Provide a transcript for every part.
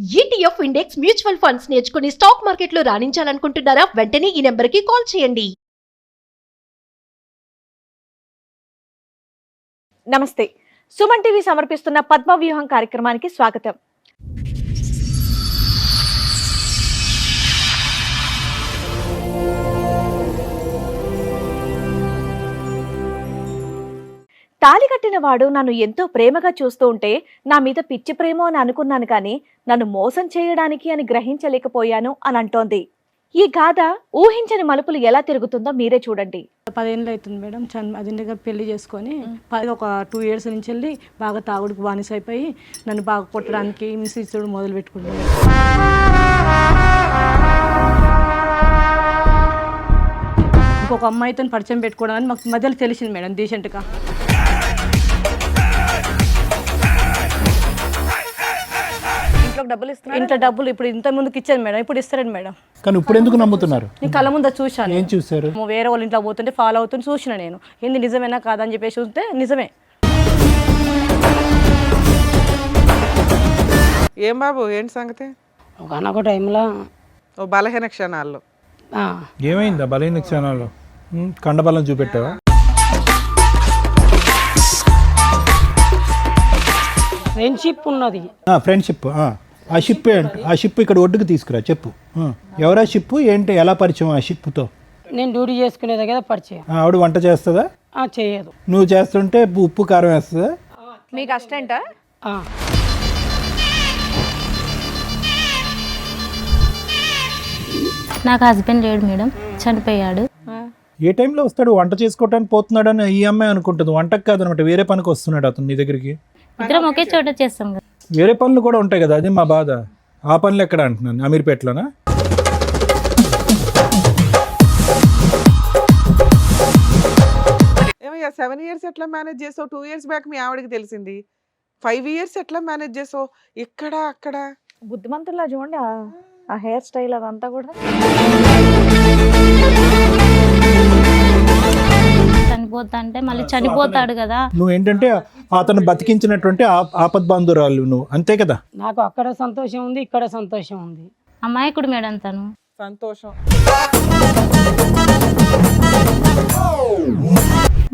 ETF index mutual funds నేర్చుకుని stock మార్కెట్లో రాణించాలనుకుంటున్నారా? వెంటనే ఈ నెంబర్కి కాల్ చేయండి. నమస్తే. సుమన్ టీవీ సమర్పిస్తున్న పద్మవ్యూహం కార్యక్రమానికి స్వాగతం. తాళి కట్టిన వాడు నన్ను ఎంతో ప్రేమగా చూస్తూ ఉంటే నా మీద పిచ్చి ప్రేమో అని అనుకున్నాను, కానీ నన్ను మోసం చేయడానికి అని గ్రహించలేకపోయాను అని అంటోంది. ఈ గాథ ఊహించని మలుపులు ఎలా తిరుగుతుందో మీరే చూడండి. 10 ఏళ్ళు అవుతుంది మేడం. అదే దగ్గర పెళ్లి చేసుకొని ఒక 2 years నుంచి వెళ్ళి బాగా తాగుడికి బానిస అయిపోయి నన్ను బాగా కొట్టడానికి మిసిచుడు మొదలు పెట్టుకుంటాను. ఇంకొక అమ్మాయితో పరిచయం పెట్టుకోవడం అని మాకు మధ్యలో తెలిసింది మేడం. డీసెంట్గా ఇంట్లో డబ్బులు ఇప్పుడు ఇంత ముందుకు ఇచ్చాను మేడం, ఇప్పుడు ఇస్తారండి మేడం. కానీ ఇప్పుడు ఎందుకు నమ్ముతున్నారు? నేను కళ్ళ ముందు చూశాను. ఏం చూశారు? వేరే వాళ్ళ ఇంట్లో పోతుంటే ఫాలో అవుతుంటే చూసిన నేను. ఏంది నిజమేనా కాదని చెప్పేసి చూస్తే నిజమే. ఏం బాబు ఏంటి సంగతి? ఒకనొక టైంలో ఓ బలహీన క్షణాల్లో ఏమైందా? బలహీన క్షణాల్లో కండబలం చూపెట్టావా? ఫ్రెండ్షిప్ ఉన్నది. ఫ్రెండ్షిప్. ఆ షిప్ ఏంటి? ఆ షిప్ ఇక్కడ ఒడ్డుకు తీసుకురా, చెప్పు. ఎవరా షిప్? ఏంటి? ఎలా పరిచయం ఆ షిప్తో? నేను డ్యూటీ చేసుకునే దగ్గర పరిచయం. ఆవిడ వంట చేస్తుందా? చేయదు. నువ్వు చేస్తుంటే ఉప్పు కారం వేస్తుందా? మీకు అసిస్టెంటా? నాకు హస్బెండ్ లేడు మేడం, చనిపోయాడు. ఏ టైంలో వస్తాడు? వంట చేసుకోవటానికి పోతున్నాడు అని ఈ అమ్మాయి అనుకుంటుంది. వంటకు కాదనమాట, వేరే పనికి వస్తున్నాడు అతను నీ దగ్గరికి. ఇద్దరం ఒకే చోట చేస్తాం కదా. వేరే పనులు కూడా ఉంటాయి కదా, అది మా బాధ. ఆ పనులు ఎక్కడ అంటున్నాను? అమీర్పేటలోనా? ఏమయ్యా 7 years ఎట్లా మేనేజ్ చేసావు? 2 years బ్యాక్ మీ ఆవిడకి తెలిసింది. 5 years ఎట్లా మేనేజ్ చేసావు? ఇక్కడ అక్కడ బుద్ధిమంతుల్లా చూడండి, ఆ హెయిర్ స్టైల్ అదంతా కూడా. చనిపోతా అంటే మళ్ళీ చనిపోతాడు కదా. నువ్వు ఏంటంటే అతను బతికించినటువంటి ఆపద్బాంధురాలు నువ్వు, అంతే కదా? నాకు అక్కడ సంతోషం ఉంది, ఇక్కడ సంతోషం ఉంది. అమాయకుడు మేడం తను. సంతోషం.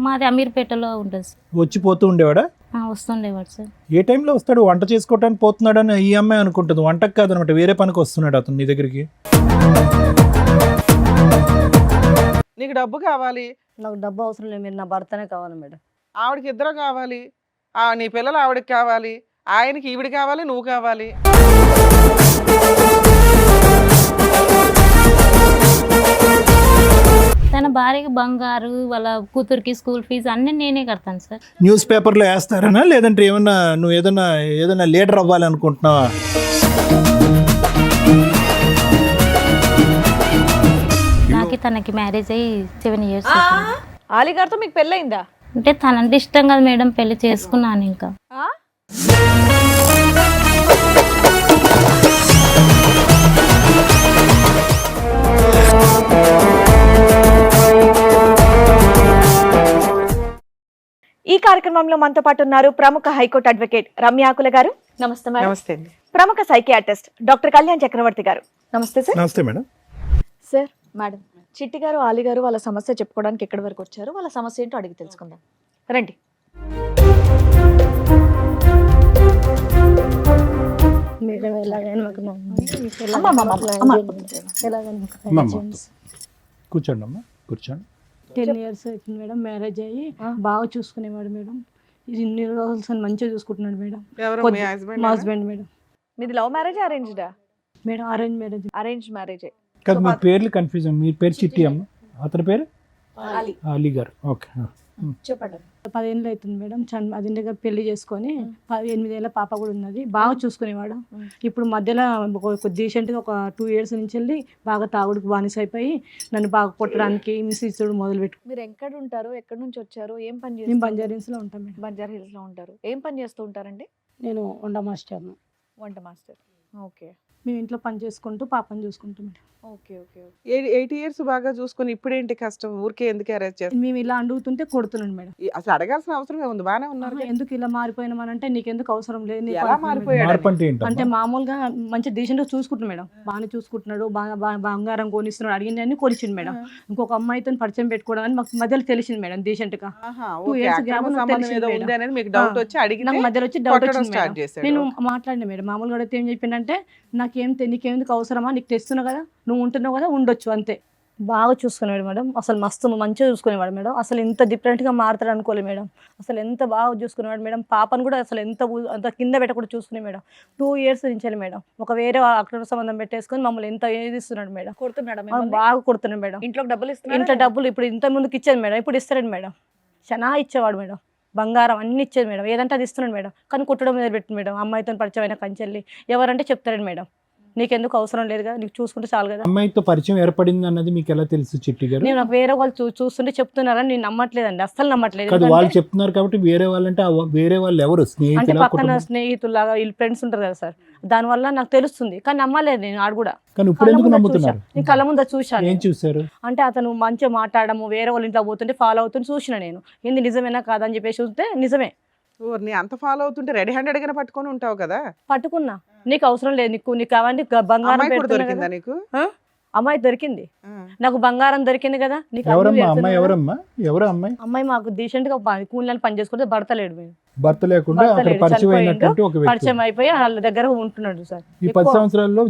మాది అమీర్పేటలో ఉంటుంది సార్. వచ్చిపోతూ ఉండేవాడా? వస్తుండేవాడు సార్. ఏ టైంలో వస్తాడు? వంట చేసుకోవటానికి పోతున్నాడు అని ఈ అమ్మాయి అనుకుంటుంది. వంటకు కాదనమాట, వేరే పనికి వస్తున్నాడు అతను నీ దగ్గరికి. నీకు డబ్బు కావాలి? నాకు డబ్బు అవసరం లేదు, మీరు నా భర్తనే కావాలి మేడం. ఆవిడకి ఇద్దరు కావాలి. నీ పిల్లలు ఆవిడకి కావాలి, ఆయనకి ఈవిడ కావాలి, నువ్వు కావాలి. తన భార్యకి బంగారు, వాళ్ళ కూతురికి స్కూల్ ఫీజు అన్నీ నేనే కడతాను సార్. న్యూస్ పేపర్లో వేస్తారనా? లేదంటే ఏమన్నా నువ్వు ఏదైనా లీడర్ అవ్వాలనుకుంటున్నావా? నాకు తనకి మ్యారేజ్ అయ్యి 7 years. ఆలీ గారితో మీకు పెళ్ళయిందా? అంటే తనంటే ఇష్టం కదా మేడం, పెళ్లి చేసుకున్నాను. ఇంకా ఈ కార్యక్రమంలో మనతో పాటు ఉన్నారు ప్రముఖ హైకోర్టు అడ్వకేట్ రమ్య ఆకుల గారు. నమస్తే మేడం. నమస్తే అండి. ప్రముఖ సైకియాట్రిస్ట్ డాక్టర్ కళ్యాణ్ చక్రవర్తి గారు. నమస్తే సార్. నమస్తే మేడం. సార్, మేడం, చిట్టి గారు, ఆలీ గారు వాళ్ళ సమస్య చెప్పుకోవడానికి ఎక్కడి వరకు వచ్చారు, వాళ్ళ సమస్య ఏంటో అడిగి తెలుసుకుందాం. రండి. కూర్చోండి అమ్మా, కూర్చోండి. 10 years అవుతుంది మేడం. మ్యారేజ్ అయ్యి బాగా చూసుకునేవాడు మేడం. ఇన్ని రోజులు మంచిగా చూసుకుంటున్నాడు మేడం. ఎవరు? మీ మా హస్బెండ్ మేడం. మీది లవ్ మ్యారేజ్, అరేంజ్డా? Madam arrange marriage. అరేంజ్ మ్యారేజే. కాదు, మీ పేర్లు కన్ఫ్యూజన్. మీ పేరు చిట్టి అమ్మ, అతని పేరు అలీ గారు. ఓకే, చెప్పండి. 10 ఏళ్ళు అవుతుంది మేడం. అదే దగ్గర పెళ్లి చేసుకొని 8 ఏళ్ళ పాప కూడా ఉన్నది. బాగా చూసుకునేవాడు. ఇప్పుడు మధ్యలో డీసెంట్గా ఒక 2 years నుంచి వెళ్ళి బాగా తాగుడికి బానిస అయిపోయి నన్ను బాగా కొట్టడానికి మిసిచుడు మొదలు పెట్టు. మీరు ఎక్కడ ఉంటారు? ఎక్కడి నుంచి వచ్చారు? ఏం పని మేము చేస్తారు? బంజారా హిల్స్లో ఉంటాం మేడం. బంజారా హిల్స్ లో ఉంటారు. ఏం పని చేస్తూ ఉంటారండి? నేను వంట మాస్టర్ను. వంట మాస్టర్. ఓకే మేము ఇంట్లో పని చేసుకుంటూ పాపని చూసుకుంటాం మేడం. ఓకే ఓకే 8 ఇయర్స్ బాగా చూసుకుని ఇప్పుడేంటి కష్టం? ఊరికే ఎందుకు అరెస్ట్ చేస్తారు? మేము ఇలా అడుగుతుంటే కొడుతున్నాడు మేడం. అసలు అడగాల్సిన అవసరం ఏముంది? బాగానే ఉన్నారు కదా. ఎందుకు ఇలా మారిపోయినామనంటే నీకెందుకు అవసరం లేదు నీ ఎలా పని మేడం. మారిపోయాడు? మార్పు అంటే ఏంటమ్మా? అంటే మామూలుగా మంచి డీసెంట్గా చూసుకుంటున్నాడు మేడం, బాగానే చూసుకుంటున్నాడు, బాగా బంగారం కొనిస్తున్నాడు, అడిగింది అన్ని కొనిచ్చిండు మేడం. ఇంకొక అమ్మాయితో పరిచయం పెట్టుకోవడం అని మాకు మధ్యలో తెలిసింది మేడం డీసెంట్గా. ఆహా, 2 ఓకే. years అక్రమ gap నాకు సంబంధం తెలిసింది ఏదో మేడం. ఉంది అనేది మీకు డౌట్ వచ్చి అడిగితే నాకు మధ్యలో వచ్చి డౌట్ కొట్టడం వచ్చింది స్టార్ట్ మేడం. చేశాడు. నేను మాట్లాడిన మేడం, మామూలుగా అడిగితే ఏం చెప్పిండంటే నీకెందుకు అవసరమా, నీకు తెస్తున్నావు కదా, నువ్వు ఉంటున్నావు కదా, ఉండొచ్చు అంతే. బాగా చూసుకునేవాడు మేడం, అసలు మస్తు మంచిగా చూసుకునేవాడు మేడం. అసలు ఇంత డిఫరెంట్గా మారుతాడు అనుకోలేదు మేడం. అసలు ఎంత బాగా చూసుకునేవాడు మేడం. పాపను కూడా అసలు అంత కింద పెట్టకుండా చూసుకునే మేడం. 2 years నుంచి మేడం ఒక వేరే అక్రమ సంబంధం పెట్టేసుకొని మమ్మల్ని ఎంత ఏదిస్తున్నాడు మేడం. కొడుతున్నాడు బాగా కొడుతున్నాడు మేడం. ఇంట్లోకి డబ్బులు ఇస్తున్నారు. ఇంట్లో డబ్బులు ఇప్పుడు ఇంత ముందుకు ఇచ్చేది మేడం, ఇప్పుడు ఇస్తాడు మేడం. చాలా ఇచ్చేవాడు మేడం, బంగారం అన్ని ఇచ్చేది మేడం, ఏదంటే అది ఇస్తున్నాడు మేడం. కానీ కుట్టడం మీద పెట్టింది మేడం. అమ్మాయితో పరిచయం అయిన కంచెల్లి ఎవరంటే చెప్తాడు మేడం, నీకెందుకు అవసరం లేదు కదా, నీకు చూసుకుంటే చాలు కదా. అమ్మాయితో పరిచయం ఏర్పడింది అన్నది మీకు ఎలా తెలుసు చిట్టి గారు? నేను నాకు వేరే వాళ్ళు చూస్తుంటే చెప్తున్నారని నేను నమ్మట్లేదండి, అస్సలు నమ్మట్లేదు. కాదు, వాళ్ళు ఎందుకంటే చెప్తున్నారు కాబట్టి వేరే వాళ్ళంటే వేరే వాళ్ళు ఎవరు? అంటే స్నేహితుల పక్కన స్నేహితులాగా వీళ్ళు ఫ్రెండ్స్ ఉంటారు కదా సార్, దానివల్ల నాకు తెలుస్తుంది. కానీ నమ్మలేదు నేను ఆడు కూడా. కానీ ఇప్పుడు ఎందుకు నమ్ముతున్నారు? నేను కళ్ళ ముందు చూశాను. ఏం చూసారు? అంటే అతను మంచిగా మాట్లాడము, వేరే వాళ్ళ ఇంట్లో పోతుంటే ఫాలో అవుతుంటే చూసిన నేను, ఏంది నిజమేనా కాదని చెప్పేసి చూస్తే నిజమే. నీ అంత ఫాలో అవుతుంటే రెడీ హ్యాండెడ్ గానే పట్టుకొని ఉంటావు కదా. పట్టుకున్నా, నీకు అవసరం లేదు, నీకు అవన్నీ బంగారం అమ్మాయి కూడా పెడుతున్నా దొరికిందా కదా. నీకు? ఆ? అమ్మాయి దొరికింది, నాకు బంగారం దొరికింది కదా. నీకు అన్ని ఎవరమ్మా పెడుతున్నా అమ్మాయి? కదా. ఎవరమ్మా? ఎవరు అమ్మాయి? అమ్మాయి మాకు డీసెంట్ గా కూలీలను పని చేసుకుంటే భర్త లేడు మేము. భర్త లేకుండా భర్త అక్కడ లేడు, పరిచయం చనిపోయిండు. అయినటువంటి ఒక వ్యక్తి. పరిచయం అయిపోయి వాళ్ళ దగ్గర ఉంటున్నాడు సార్. ఈ 10 సంవత్సరాల్లో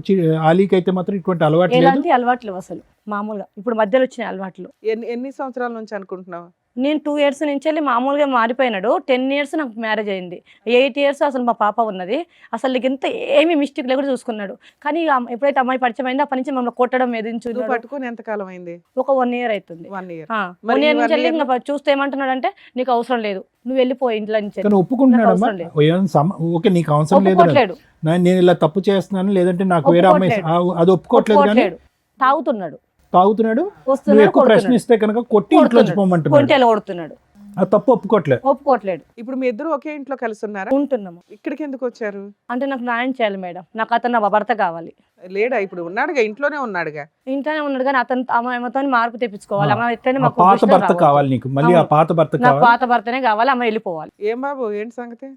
ఆలీకి అయితే మాత్రం ఇటువంటి అలవాటు లేదు. ఎలాంటి అలవాట్లు అసలు మామూలుగా ఇప్పుడు మధ్యలో వచ్చిన అలవాట్లు. ఎన్ని సంవత్సరాల నుంచి అనుకుంటున్నావు? నేను 2 years నుంచి వెళ్ళి మామూలుగా మారిపోయినాడు. 10 years నాకు మ్యారేజ్ అయింది. 8 years అసలు మా పాప ఉన్నది. అసలు నీకు ఎంత ఏమి మిస్టేక్ లేకుండా చూసుకున్నాడు. కానీ ఎప్పుడైతే అమ్మాయి పరిచయం అయిందో అప్పటి నుంచి మమ్మల్ని కొట్టడం ఎదించు. నువ్వు పట్టుకొని ఎంత కాలం అయింది? ఒక 1 year అవుతుంది. 1 year. 1 year నుంచి వెళ్ళి ఇంకా చూస్తే ఏమంటున్నాడు అంటే నీకు అవసరం లేదు, నువ్వు వెళ్ళిపో ఇంట్లో నుంచి. కానీ ఒప్పుకుంటున్నాడమ్మా? నాకు అవసరం ఓకే, నీకు అవసరం లేదు, ఒప్పుకోవట్లేడు. నేను ఇలా తప్పు చేస్తున్నాను లేదంటే నాకు వేరే అమ్మాయి అది ఒప్పుకోవట్లేదు. కానీ ఒప్పుకోవట్లేడు, తాగుతున్నాడు, తాగుతున్నాడు. నువ్వు వస్తున్నాడు, ఎక్కువ ప్రశ్నిస్తే కనుక కొట్టి ఇంట్లో పోమంటున్నాడు. కొంటెలు కొడుతున్నాడు, ఆ తప్పు ఒప్పుకోవట్లేదు. ఒప్పుకోవట్లేడు. ఇప్పుడు మీ ఇద్దరు ఒకే ఇంట్లో కలిసి ఉన్నారా? ఉంటున్నాము. ఇక్కడికి ఎందుకు వచ్చారు? అంటే నాకు న్యాయం చేయాలి మేడం, నాకు అతను నా భర్త కావాలి. లేడా? ఇప్పుడు ఉన్నాడుగా, ఇంట్లోనే ఉన్నాడుగా. ఇంట్లోనే ఉన్నాడు కానీ అతను ఆమెతో మార్పు తెప్పించుకోవాలి. అమ్మ ఎట్లయినా ఆ మాకు పాత దృష్టిలో భర్త రావద్దు. కావాలి నీకు, మళ్ళీ ఆ అవును. పాత భర్త నాకు కావాలి. పాత భర్తనే కావాలి, అమ్మ వెళ్ళిపోవాలి. ఏం బాబు, ఏంటి సంగతి?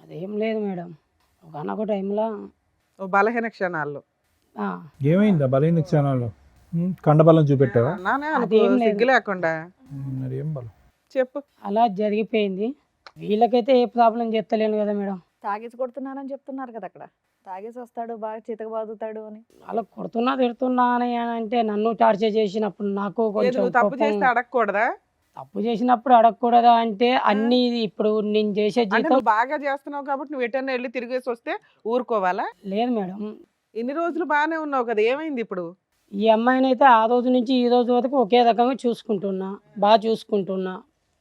అదేం లేదు మేడం, ఒకనొక టైంలో ఓ బలహీన క్షణాల్లో ఏమైందా బలహీన క్షణాల్లో? కండబలం చూపెట్టావా? నానే అదేం అనుకో, లేదు. సిగ్గు లేకుండా మరి ఏం బలం? చెప్పు. అలా జరిగిపోయింది. వీళ్ళకైతే ఏ ప్రాబ్లం చెప్తలేను కదా మేడం. తాగేసి కొడుతున్నారని చెప్తున్నారు కదా అక్కడ. తాగేసి వస్తాడు, బాగా చితక బాదుతాడు అని. అలా కొడుతున్నా తిడుతున్నా అని అంటే నన్ను టార్చర్ చేసినప్పుడు నాకు ఏది కొంచెం నువ్వు తప్పు కోపం. చేస్తే అడగకూడదా? తప్పు చేసినప్పుడు అడగకూడదా అంటే అన్ని ఇప్పుడు నేను చేసే అంటే జీతం నువ్వు బాగా చేస్తున్నావు కాబట్టి నువ్వు ఎటన్నా వెళ్ళి తిరిగేసి వస్తే ఊరుకోవాలా? లేదు మేడం. ఇన్ని రోజులు బాగానే ఉన్నావు కదా, ఏమైంది ఇప్పుడు? ఈ అమ్మాయిని అయితే ఆ రోజు నుంచి ఈ రోజు వరకు ఒకే రకంగా చూసుకుంటున్నా, బాగా చూసుకుంటున్నా.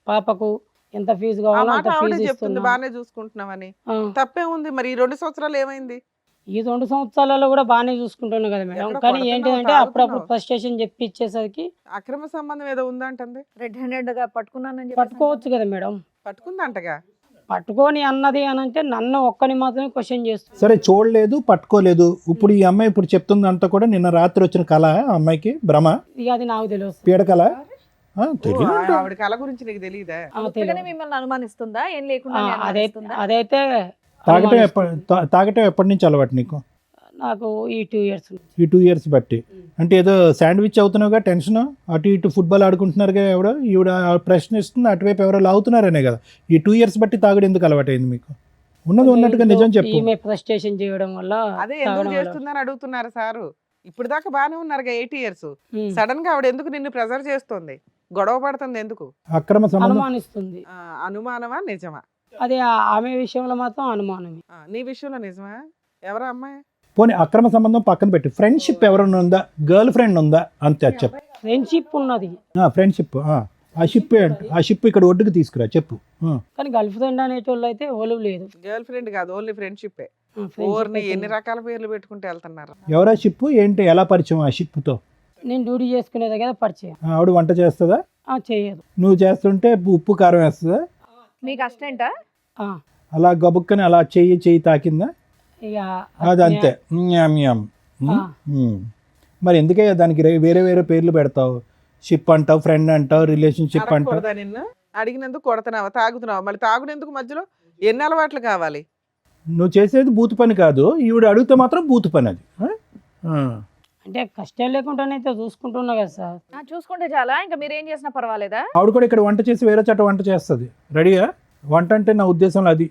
పాపకు ఎంత ఫీజు ఆ కావాలో మాట అంత ఆవిడే ఫీజు చెప్తుంది, ఇస్తున్నా. బాగానే చూసుకుంటున్నావని. ఆ, తప్పే ఉంది. మరి ఈ 2 సంవత్సరాలు ఏమైంది? ఈ 2 సంవత్సరాలలో కూడా బాగానే చూసుకుంటున్నా కదా మేడం. ఎక్కడ కానీ కొడుతున్నావు, ఏంటిదంటే అప్పుడప్పుడు తాగుతున్నావు? ఫ్రస్ట్రేషన్ చెప్పి ఇచ్చేసరికి అక్రమ సంబంధం ఏదో ఉందంటుంది. రెడ్ హ్యాండెడ్ గా పట్టుకున్నానని చెప్పేసి పట్టుకోవచ్చు కదా మేడం. పట్టుకుందంటగా. పట్టుకొని అన్నది అని అంటే నన్ను ఒక్కని మాత్రమే క్వశ్చన్ చేస్తుంది. సరే, చూడలేదు, పట్టుకోలేదు. ఇప్పుడు ఈ అమ్మాయి ఇప్పుడు చెప్తుందంతా కూడా నిన్న రాత్రి వచ్చిన కళ, ఆ అమ్మాయికి భ్రమ, ఇక అది నాకు తెలియదు. పీడకల. ఓ, తెలియదు. ఆవిడ కళ గురించి నీకు తెలియదా? అందుకనే మిమ్మల్ని అనుమానిస్తుందా? ఏం లేకుండా అదైతే తాగటం అనుమానిస్తుంది. తాగటం ఎప్పటి నుంచి అలవాటు నీకు? నాకు ఈ 2 years ఈ 2 years బట్టి. అంటే ఏదో శాండ్విచ్ అవుతున్నావుగా, టెన్షన్, అటు ఇటు ఫుట్బాల్ ఆడుకుంటున్నారుగా, ఎవడో ఈవిడ ప్రశ్న ఇస్తుంది, అటువైపు ఎవరో లాగుతున్నారనే కదా. ఈ 2 years బట్టి తాగడం ఎందుకు అలవాటైంది మీకు? ఉన్నది ఉన్నట్టుగా నిజం చెప్పు. ఈమె ఫ్రస్ట్రేషన్ చేయడం వల్ల అదే ఎందుకు తాగడం వల్ల. చేస్తుందని అడుగుతున్నారు సారు. ఇప్పుడు దాకా బాగానే ఉన్నారుగా 8 years. ఉమ్. సడన్ గా ఆవిడ ఎందుకు నిన్ను ప్రెజర్ చేస్తుంది, గొడవ పడుతుంది ఎందుకు? అక్రమ సంబంధం. అనుమానిస్తుంది. అనుమానమా నిజమా? అదే ఆమె విషయంలో మాత్రం అనుమానమే. నీ విషయంలో నిజమా? ఎవరా అమ్మాయి? పోనీ అక్రమ సంబంధం పక్కన పెట్టి ఫ్రెండ్షిప్ ఎవరైనా ఉందా? గర్ల్ ఫ్రెండ్ ఉందా? అంతే చెప్పు. ఫ్రెండ్షిప్ ఉన్నది ఫ్రెండ్షిప్. ఆ షిప్ ఇక్కడ ఒడ్డుకు తీసుకురా చెప్పు. కానీ గర్ల్ ఫ్రెండ్ అనేటోళ్ళు అయితే ఓలు లేదు. గర్ల్ ఫ్రెండ్ కాదు, ఓన్లీ ఫ్రెండ్షిప్. Friendship ఓర్ని అయితే ఎన్ని రకాల పేర్లు పెట్టుకుంటే వెళ్తున్నారు. ఎవరా షిప్? ఏంటి, ఎలా పరిచయం ఆ షిప్తో? నేను డ్యూటీ చేసుకునే దగ్గర పరిచయం. ఆవిడ వంట చేస్తుందా? చేయదు. నువ్వు చేస్తుంటే ఉప్పు కారం వేస్తుందా? మీకు అసిస్టెంటా? ఆ, అలా గబుక్కని అలా చెయ్యి తాకిందా? ఇక అది అంతే మ్యామ్ మ్యామ్. ఆ. మరి ఎందుకే దానికి వేరే వేరే పేర్లు పెడతావు? షిప్ అంటావు, ఫ్రెండ్ అంటావు, రిలేషన్షిప్ అంటావు. అడగకూడదా నిన్ను? అడిగినందుకు కొడతానావా, తాగుతున్నావా? మళ్ళీ తాగునేందుకు మధ్యలో ఎన్ని అలవాట్లు కావాలి? నువ్వు చేసేది బూతు పని కాదు, ఈవిడ అడిగితే మాత్రం బూతు పని అది. ఆ? అంటే కష్టం లేకుండానైతే చూసుకుంటున్నా కదా సార్. చూసుకుంటే చాలా, ఇంకా మీరు ఏం చేసినా పర్వాలేదా? ఆవిడ కూడా ఇక్కడ వంట చేసి వేరే చోట వంట చేస్తుంది. రెడీగా? వంట అంటే నా ఉద్దేశంలో అది.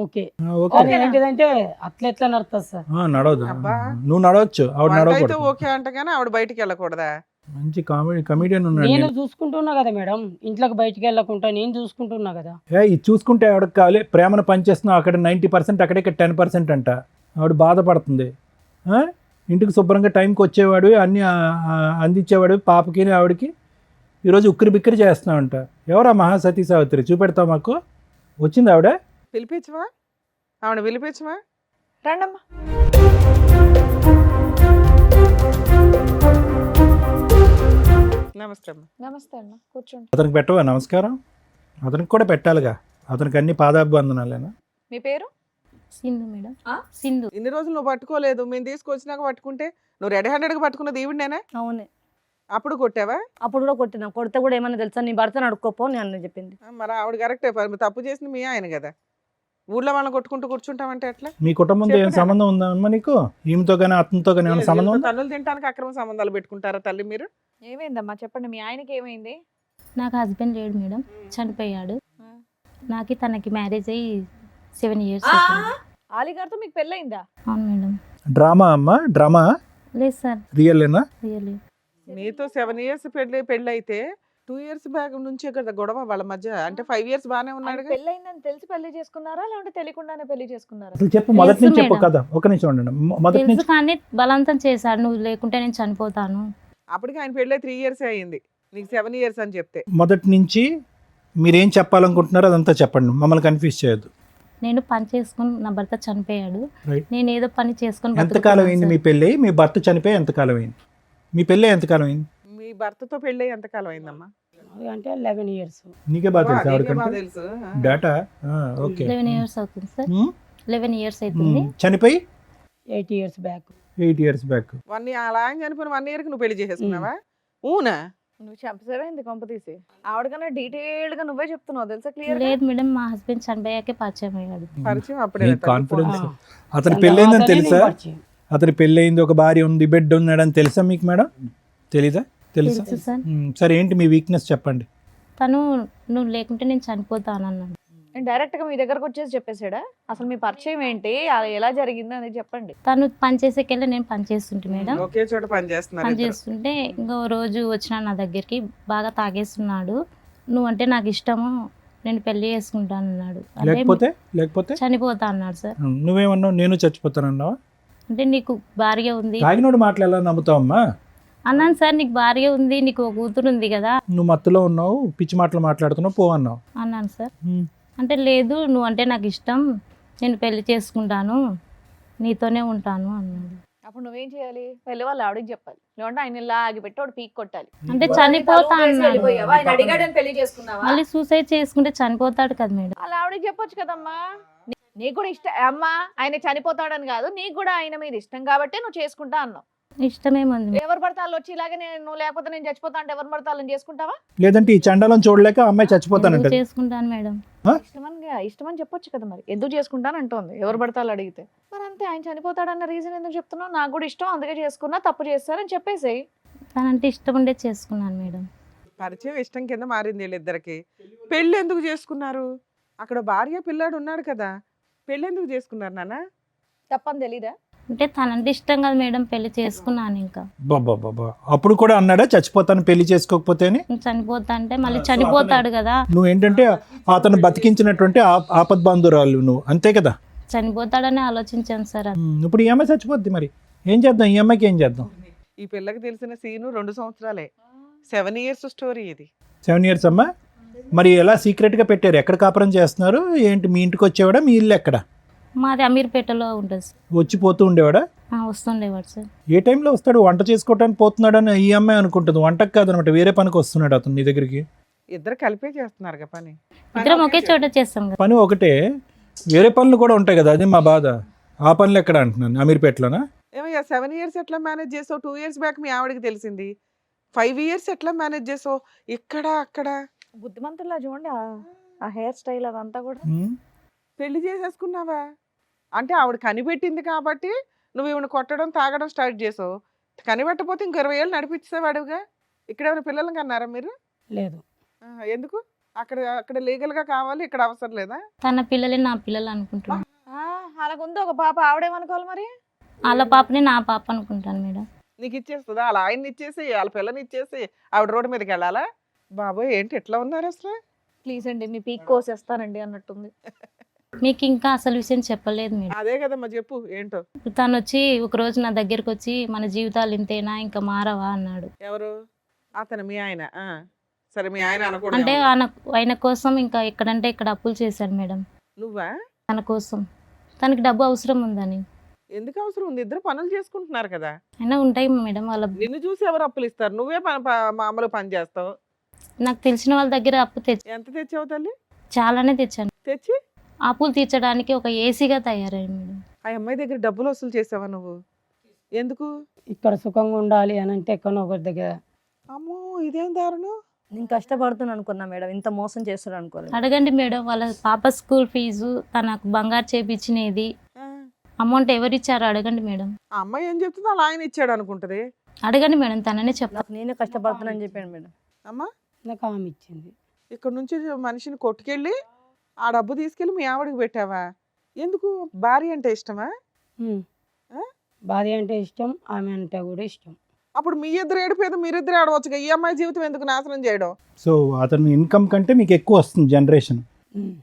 ఓకే. ఓకే. అది ఏంటిదంటే అట్లా ఎట్లా నడుస్తుంది సార్. నడవదు. అబ్బా. నువ్వు నడవచ్చు, ఆవిడ వంట అయితే నడవకూడదు. ఓకే అంట కానీ ఆవిడ బయటికి వెళ్ళకూడదా? మంచి కమెడియన్ ఉన్నాడు. నేను చూసుకుంటున్నా కదా మేడం, ఇంట్లోకి బయటికి వెళ్ళకుండా నేను చూసుకుంటున్నా కదా. ఇది చూసుకుంటే ఆవిడకి కావాలి, ప్రేమను పనిచేస్తున్నావు అక్కడ 90%, అక్కడే 10% అంట. ఆవిడ బాధపడుతుంది. ఇంటికి శుభ్రంగా టైంకి వచ్చేవాడు, అన్నీ అందించేవాడు పాపకి ఆవిడకి. ఈరోజు ఉక్కిరి బిక్కిరి చేస్తున్నావంట. ఎవరా మహాసతీ సావిత్రి? చూపెడతావు మాకు? వచ్చింది ఆవిడ? పిలిపించవా? ఆవిడ పిలిపించవా? రండమ్మా. నమస్తే అమ్మ. నమస్తే అన్న, కూర్చోండి. అతనికి పెట్టవా నమస్కారం? అతనికి కూడా పెట్టాలిగా, అతనికి అన్ని పాదాభివందనాలేనా? మీ పేరు? సింధు మేడం. ఆ? సింధు. ఇన్ని రోజులు నువ్వు పట్టుకోలేదు, మేము తీసుకొచ్చినాక పట్టుకుంటే నువ్వు రెడీ హ్యాండెడ్గా పట్టుకున్నది ఈవిడనేనా? అవునే, అప్పుడు కొట్టావా? అప్పుడు కూడా కొట్టినా. కొడితే కూడా ఏమన్నా తెలుసా, నీ భర్తను అడుక్కోపో అని అన్న చెప్పింది. మరి ఆవిడ కరెక్టే, తప్పు చేసింది మీ ఆయన కదా. ఊళ్ళో వాళ్ళని కొట్టుకుంటూ కూర్చుంటామంటే ఎట్లా? మీ కుటుంబంతో ఏం చెప్పు సంబంధం ఉందమ్మా నీకు? ఈమెతో కానీ అతనితో కానీ ఏమైనా సంబంధం ఉందా? తన్నులు తినడానికి అక్రమ సంబంధాలు పెట్టుకుంటారా తల్లి మీరు? ఏమైందమ్మా చెప్పండి, మీ ఆయనకి ఏమైంది? నాకు హస్బెండ్ లేడు మేడం, చనిపోయాడు. నాకు తనకి మ్యారేజ్ అయ్యి 7 years అవుతుంది. ఆలి గారితో మీకు పెళ్ళయిందా? అవును మేడం. డ్రామా అమ్మా, డ్రామా? లేదు సార్, రియల్లేనా? రియల్లీ. నీతో 7 years పెళ్ళి అయితే 2 years బ్యాక్ నుంచే కదా గొడవ వాళ్ళ మధ్య. అంటే 5 years బానే ఉన్నాడు. పెళ్ళయిందని తెలిసి పెళ్లి చేసుకున్నారా, లేదంటే తెలియకుండానే పెళ్లి చేసుకున్నారా? అసలు చెప్పు, మొదటి నుంచి చెప్పు మేడం. కదా. ఒక నిమిషం ఉండండి. మొదటి తెలుసు నుంచి కానీ బలవంతం చేశాడు, నువ్వు లేకుంటే నేను చనిపోతాను. అప్పటికి ఆయన పెళ్ళి 3 years అయ్యింది, నీకు 7 years అని చెప్తే. మొదటి నుంచి మీరేం చెప్పాలనుకుంటున్నారో అదంతా చెప్పండి, మమ్మల్ని కన్ఫ్యూజ్ చేయొద్దు. నేను పని చేసుకుని, నా భర్త చనిపోయాడు, Right. నేను ఏదో పని చేసుకుని ఎంతకాలం బతుకుతున్నాను అయింది సార్. మీ పెళ్ళి? మీ భర్త చనిపోయి ఎంతకాలం అయింది? మీ పెళ్ళి ఎంతకాలం అయింది? మీ భర్తతో పెళ్ళి ఎంతకాలం అయిందమ్మా? అది అంటే 11 years. నీకే బాగా తెలుసు నీకే బాగా ఆవిడకంటే తెలుసు. డేటా. ఓకే. 11 years అవుతుంది సార్. 11 years అవుతుంది. చనిపోయి 8 years బ్యాక్. 8 years back. అలా ఆయన చనిపోయిన 1 year కి నువ్వు పెళ్లి చేసేసుకున్నావా? ఊనా? నువ్వు చంపసేమైంది కొంప తీసి? ఆవిడకన్నా డీటెయిల్డ్ గా నువ్వే చెప్తున్నావు తెలుసా, క్లియర్? లేదు మేడం, మా హస్బెండ్ చనిపోయాకే పరిచయం అయ్యాడు. పరిచయం అప్పుడే కాన్ఫిడెన్స్. ఆ. అతని దాని పెళ్ళయిందని తర్వాతనే తెలుసా? నేను పరిచయం. అతని పెళ్ళయింది, ఒక భార్య ఉంది, బిడ్డ ఉన్నాడని తెలుసా మీకు మేడం? తెలీదా? తెలుసా? తెలుసు సార్. సరే, ఏంటి మీ వీక్నెస్ చెప్పండి. తను నువ్వు లేకుంటే నేను చనిపోతాను అన్నాడు. డైరెక్ట్ గా మీ దగ్గరకు వచ్చేసి చెప్పేసాడా? అసలు మీ పరిచయం ఏంటి, అది ఎలా జరిగింది అనేది చెప్పండి. తను పని చేసేకెళ్ళి నేను పని చేస్తుంటే మేడం, ఒకే చోట పని చేస్తున్నారు పని ఇద్దరు. చేస్తుంటే ఇంకో రోజు వచ్చిన నా దగ్గరికి, బాగా తాగేస్తున్నాడు, నువ్వంటే నాకు ఇష్టము, నేను పెళ్లి చేసుకుంటాను అన్నాడు. అంటే లేకపోతే చనిపోతా అన్నాడు సార్. నువ్వేమన్నావు? నేను చచ్చిపోతానన్నావా? అంటే నీకు భార్య ఉంది తాగినోడు మాటలు ఎలా నమ్ముతావమ్మా? అన్నాను సార్. నీకు భార్య ఉంది, నీకు ఒక కూతురు ఉంది కదా నువ్వు మత్తులో ఉన్నావు, పిచ్చి మాటలు మాట్లాడుతున్నావు, పో అన్నావు. అన్నాను సార్. అంటే లేదు, నువ్వంటే నాకు ఇష్టం, నేను పెళ్లి చేసుకుంటాను, నీతోనే ఉంటాను అన్నాడు. అప్పుడు నువ్వేం చేయాలి? వెళ్ళి వాళ్ళు ఆవిడకి చెప్పాలి, లేదంటే ఆయన ఇలా ఆగిపెట్టి వాడు పీక్ కొట్టాలి. అంటే చనిపోతా అన్నాడు. ఆయన అడిగాడని పెళ్లి చేసుకున్నావా? మళ్ళీ సూసైడ్ చేసుకుంటే చనిపోతాడు కదా మేడం. అలా ఆవిడకి చెప్పొచ్చు కదమ్మా. నీకు కూడా ఇష్టం అమ్మా, ఆయన చనిపోతాడని కాదు, నీకు కూడా ఆయన మీద ఇష్టం కాబట్టి నువ్వు చేసుకుంటా అన్నావు. ఇష్టమేముంది, ఎవరు పడతాళ్ళు వచ్చి ఇలాగే నువ్వు లేకపోతే నేను చచ్చిపోతా అంటే ఎవరు పడతాళ్ళని చేసుకుంటావా? లేదంటే ఈ చండాలం చూడలేక అమ్మాయి చచ్చిపోతానంట. ఎందుకు చేసుకుంటాను మేడం. ఇష్టమని చెప్పొచ్చు కదా, మరి ఎందుకు చేసుకుంటాను అంటోంది. ఎవరు పడతాళ్ళు అడిగితే మరి అంతే. ఆయన చనిపోతాడన్న రీజన్ ఎందుకు చెప్తున్నావు? నాకు కూడా ఇష్టం, అందుకే చేసుకున్నా, తప్పు చేస్తారని చెప్పేసి. తనంటే ఇష్టం ఉండే చేసుకున్నాను మేడం. పరిచయం ఇష్టం కింద మారింది వీళ్ళిద్దరికి. పెళ్ళి ఎందుకు చేసుకున్నారు? అక్కడ భార్య పిల్లాడు ఉన్నాడు కదా, పెళ్ళి ఎందుకు చేసుకున్నారు నాన్న? తప్పని తెలీదా? అంటే తనంటే ఇష్టం కదా మేడం, పెళ్లి చేసుకున్నాను. ఇంకా బాబా, అప్పుడు కూడా అన్నాడా చచ్చిపోతాను పెళ్లి చేసుకోకపోతే అని? చనిపోతా అంటే మళ్ళీ చనిపోతాడు కదా. నువ్వు ఏంటంటే అతను బతికించినటువంటి ఆపద్బాంధురాలు నువ్వు, అంతే కదా? చనిపోతాడని ఆలోచించాను సార్. ఇప్పుడు ఈ అమ్మాయి చచ్చిపోద్ది, మరి ఏం చేద్దాం? ఈ అమ్మాయికి ఏం చేద్దాం? ఈ పిల్లకి తెలిసిన సీను 2 సంవత్సరాలే. 7 years స్టోరీ ఇది. 7 years అమ్మా. మరి ఎలా సీక్రెట్గా పెట్టారు? ఎక్కడ కాపురం చేస్తున్నారు ఏంటి? మీ ఇంటికి వచ్చేవాడా? మీ ఇల్లు ఎక్కడ? మాది అమీర్పేటలో ఉంటుంది సార్. వచ్చిపోతూ ఉండేవాడా? వస్తుండేవాడు సార్. ఏ టైంలో వస్తాడు? వంట చేసుకోవడానికి పోతున్నాడని ఈ అమ్మాయి అనుకుంటుంది. వంటకు కాదనమాట, వేరే పనికి వస్తున్నాడు అతను నీ దగ్గరికి. ఇద్దరు కలిపే చేస్తున్నారు పని. ఇద్దరం ఒకే చోట చేస్తాం కదా. పని ఒకటే, వేరే పనులు కూడా ఉంటాయి కదా, అది మా బాధ. ఆ పనులు ఎక్కడ అంటున్నాను, అమీర్పేటలోనా? ఏమయ్యా 7 ఇయర్స్ ఎట్లా మేనేజ్ చేసావు? 2 ఇయర్స్ బ్యాక్ మీ ఆవిడకి తెలిసింది. 5 ఇయర్స్ ఎట్లా మేనేజ్ చేసావు? ఇక్కడ అక్కడ బుద్ధిమంతుల్లా చూడండి ఆ హెయిర్ స్టైల్ అదంతా కూడా. ఉమ్. పెళ్లి చేసేసుకున్నావా? అంటే ఆవిడ కనిపెట్టింది కాబట్టి నువ్వు ఈవిడ కొట్టడం తాగడం స్టార్ట్ చేసావు. కనిపెట్టకపోతే ఇంకో 20 ఏళ్ళు నడిపించేవాడుగా. ఇక్కడ ఏమైనా పిల్లల్ని కన్నారా మీరు? లేదు. ఎందుకు? అక్కడ అక్కడ లీగల్ గా కావాలి, ఇక్కడ అవసరం లేదా? తన పిల్లలే నా పిల్లలు అనుకుంటున్నాను. అలాగుంది ఒక పాప, ఆవిడేమనుకోవాలి మరి? వాళ్ళ పాపని నా పాప అనుకుంటాను మేడం. నీకు ఇచ్చేస్తుందా? వాళ్ళ ఆయన్ని ఇచ్చేసి వాళ్ళ పిల్లని ఇచ్చేసి ఆవిడ రోడ్డు మీదకి వెళ్ళాలా? బాబోయ్ ఏంటి ఎట్లా ఉన్నారు అసలు? ప్లీజ్ అండి మీ పీక్ కోసేస్తానండి అన్నట్టుంది. మీకు ఇంకా అసలు విషయం చెప్పలేదు మేడం. అదే కదమ్మా, చెప్పు ఏంటో. తను వచ్చి ఒకరోజు నా దగ్గరికి వచ్చి మన జీవితాలు ఇంతేనా ఇంకా మారవా అన్నాడు. ఎవరు? అతను మీ ఆయన? సరే మీ ఆయన అంటే అనకూడదు. ఆయన కోసం ఇంకా ఎక్కడంటే ఇక్కడ అప్పులు చేశాను మేడం. నువ్వా? తన కోసం. తనకి డబ్బు అవసరం ఉందని. ఎందుకు అవసరం ఉంది? ఇద్దరు పనులు చేసుకుంటున్నారు కదా. అయినా ఉంటాయి మేడం వాళ్ళ. నిన్ను చూసి ఎవరు అప్పులు ఇస్తారు? నువ్వే మామూలు పని చేస్తావు. నాకు తెలిసిన వాళ్ళ దగ్గర అప్పు ఎంత తెచ్చావు తల్లి? చాలానే తెచ్చాను. తెచ్చి అప్పులు తీర్చడానికి ఒక ఏసీగా తయారయ్యాను మేడం. ఆ అమ్మాయి దగ్గర డబ్బులు వసూలు చేసావా నువ్వు? ఎందుకు? ఇక్కడ సుఖంగా ఉండాలి అని అంటే ఎక్కడో ఒకరి దగ్గర. అమ్మో ఇదేం దారుణం. నేను కష్టపడుతున్నాను అనుకున్నా మేడం, ఇంత మోసం చేస్తున్నాను అనుకోలేదు. అడగండి మేడం, వాళ్ళ పాప స్కూల్ ఫీజు, తనకు బంగారు చేపించినది ఆ, అమౌంట్ ఎవరిచ్చారో అడగండి మేడం. ఆ అమ్మాయి ఏం చెప్తుందో అలా ఆయన ఇచ్చాడు అనుకుంటది. అడగండి మేడం, తననే చెప్పాలి. నాకు నేనే కష్టపడుతున్నాను చెప్పాను మేడం. అమ్మా నాకు ఆమె ఇచ్చింది. ఇక్కడ నుంచి మనిషిని కొట్టుకెళ్ళి ఆ డబ్బు తీసుకెళ్ళి మీ ఆవిడకి పెట్టావా? ఎందుకు? భార్య అంటే ఇష్టమా? ఉమ్. ఆ? భార్య అంటే ఇష్టం, ఆమె అంటే కూడా ఇష్టం. అప్పుడు మీ ఇద్దరు ఏడిపోయేది మీరిద్దరు ఆడవచ్చుగా. ఈ అమ్మాయి జీవితం ఎందుకు నాశనం చేయడం? సో అతని ఇన్కమ్ కంటే మీకు ఎక్కువ వస్తుంది జనరేషన్. ఉమ్.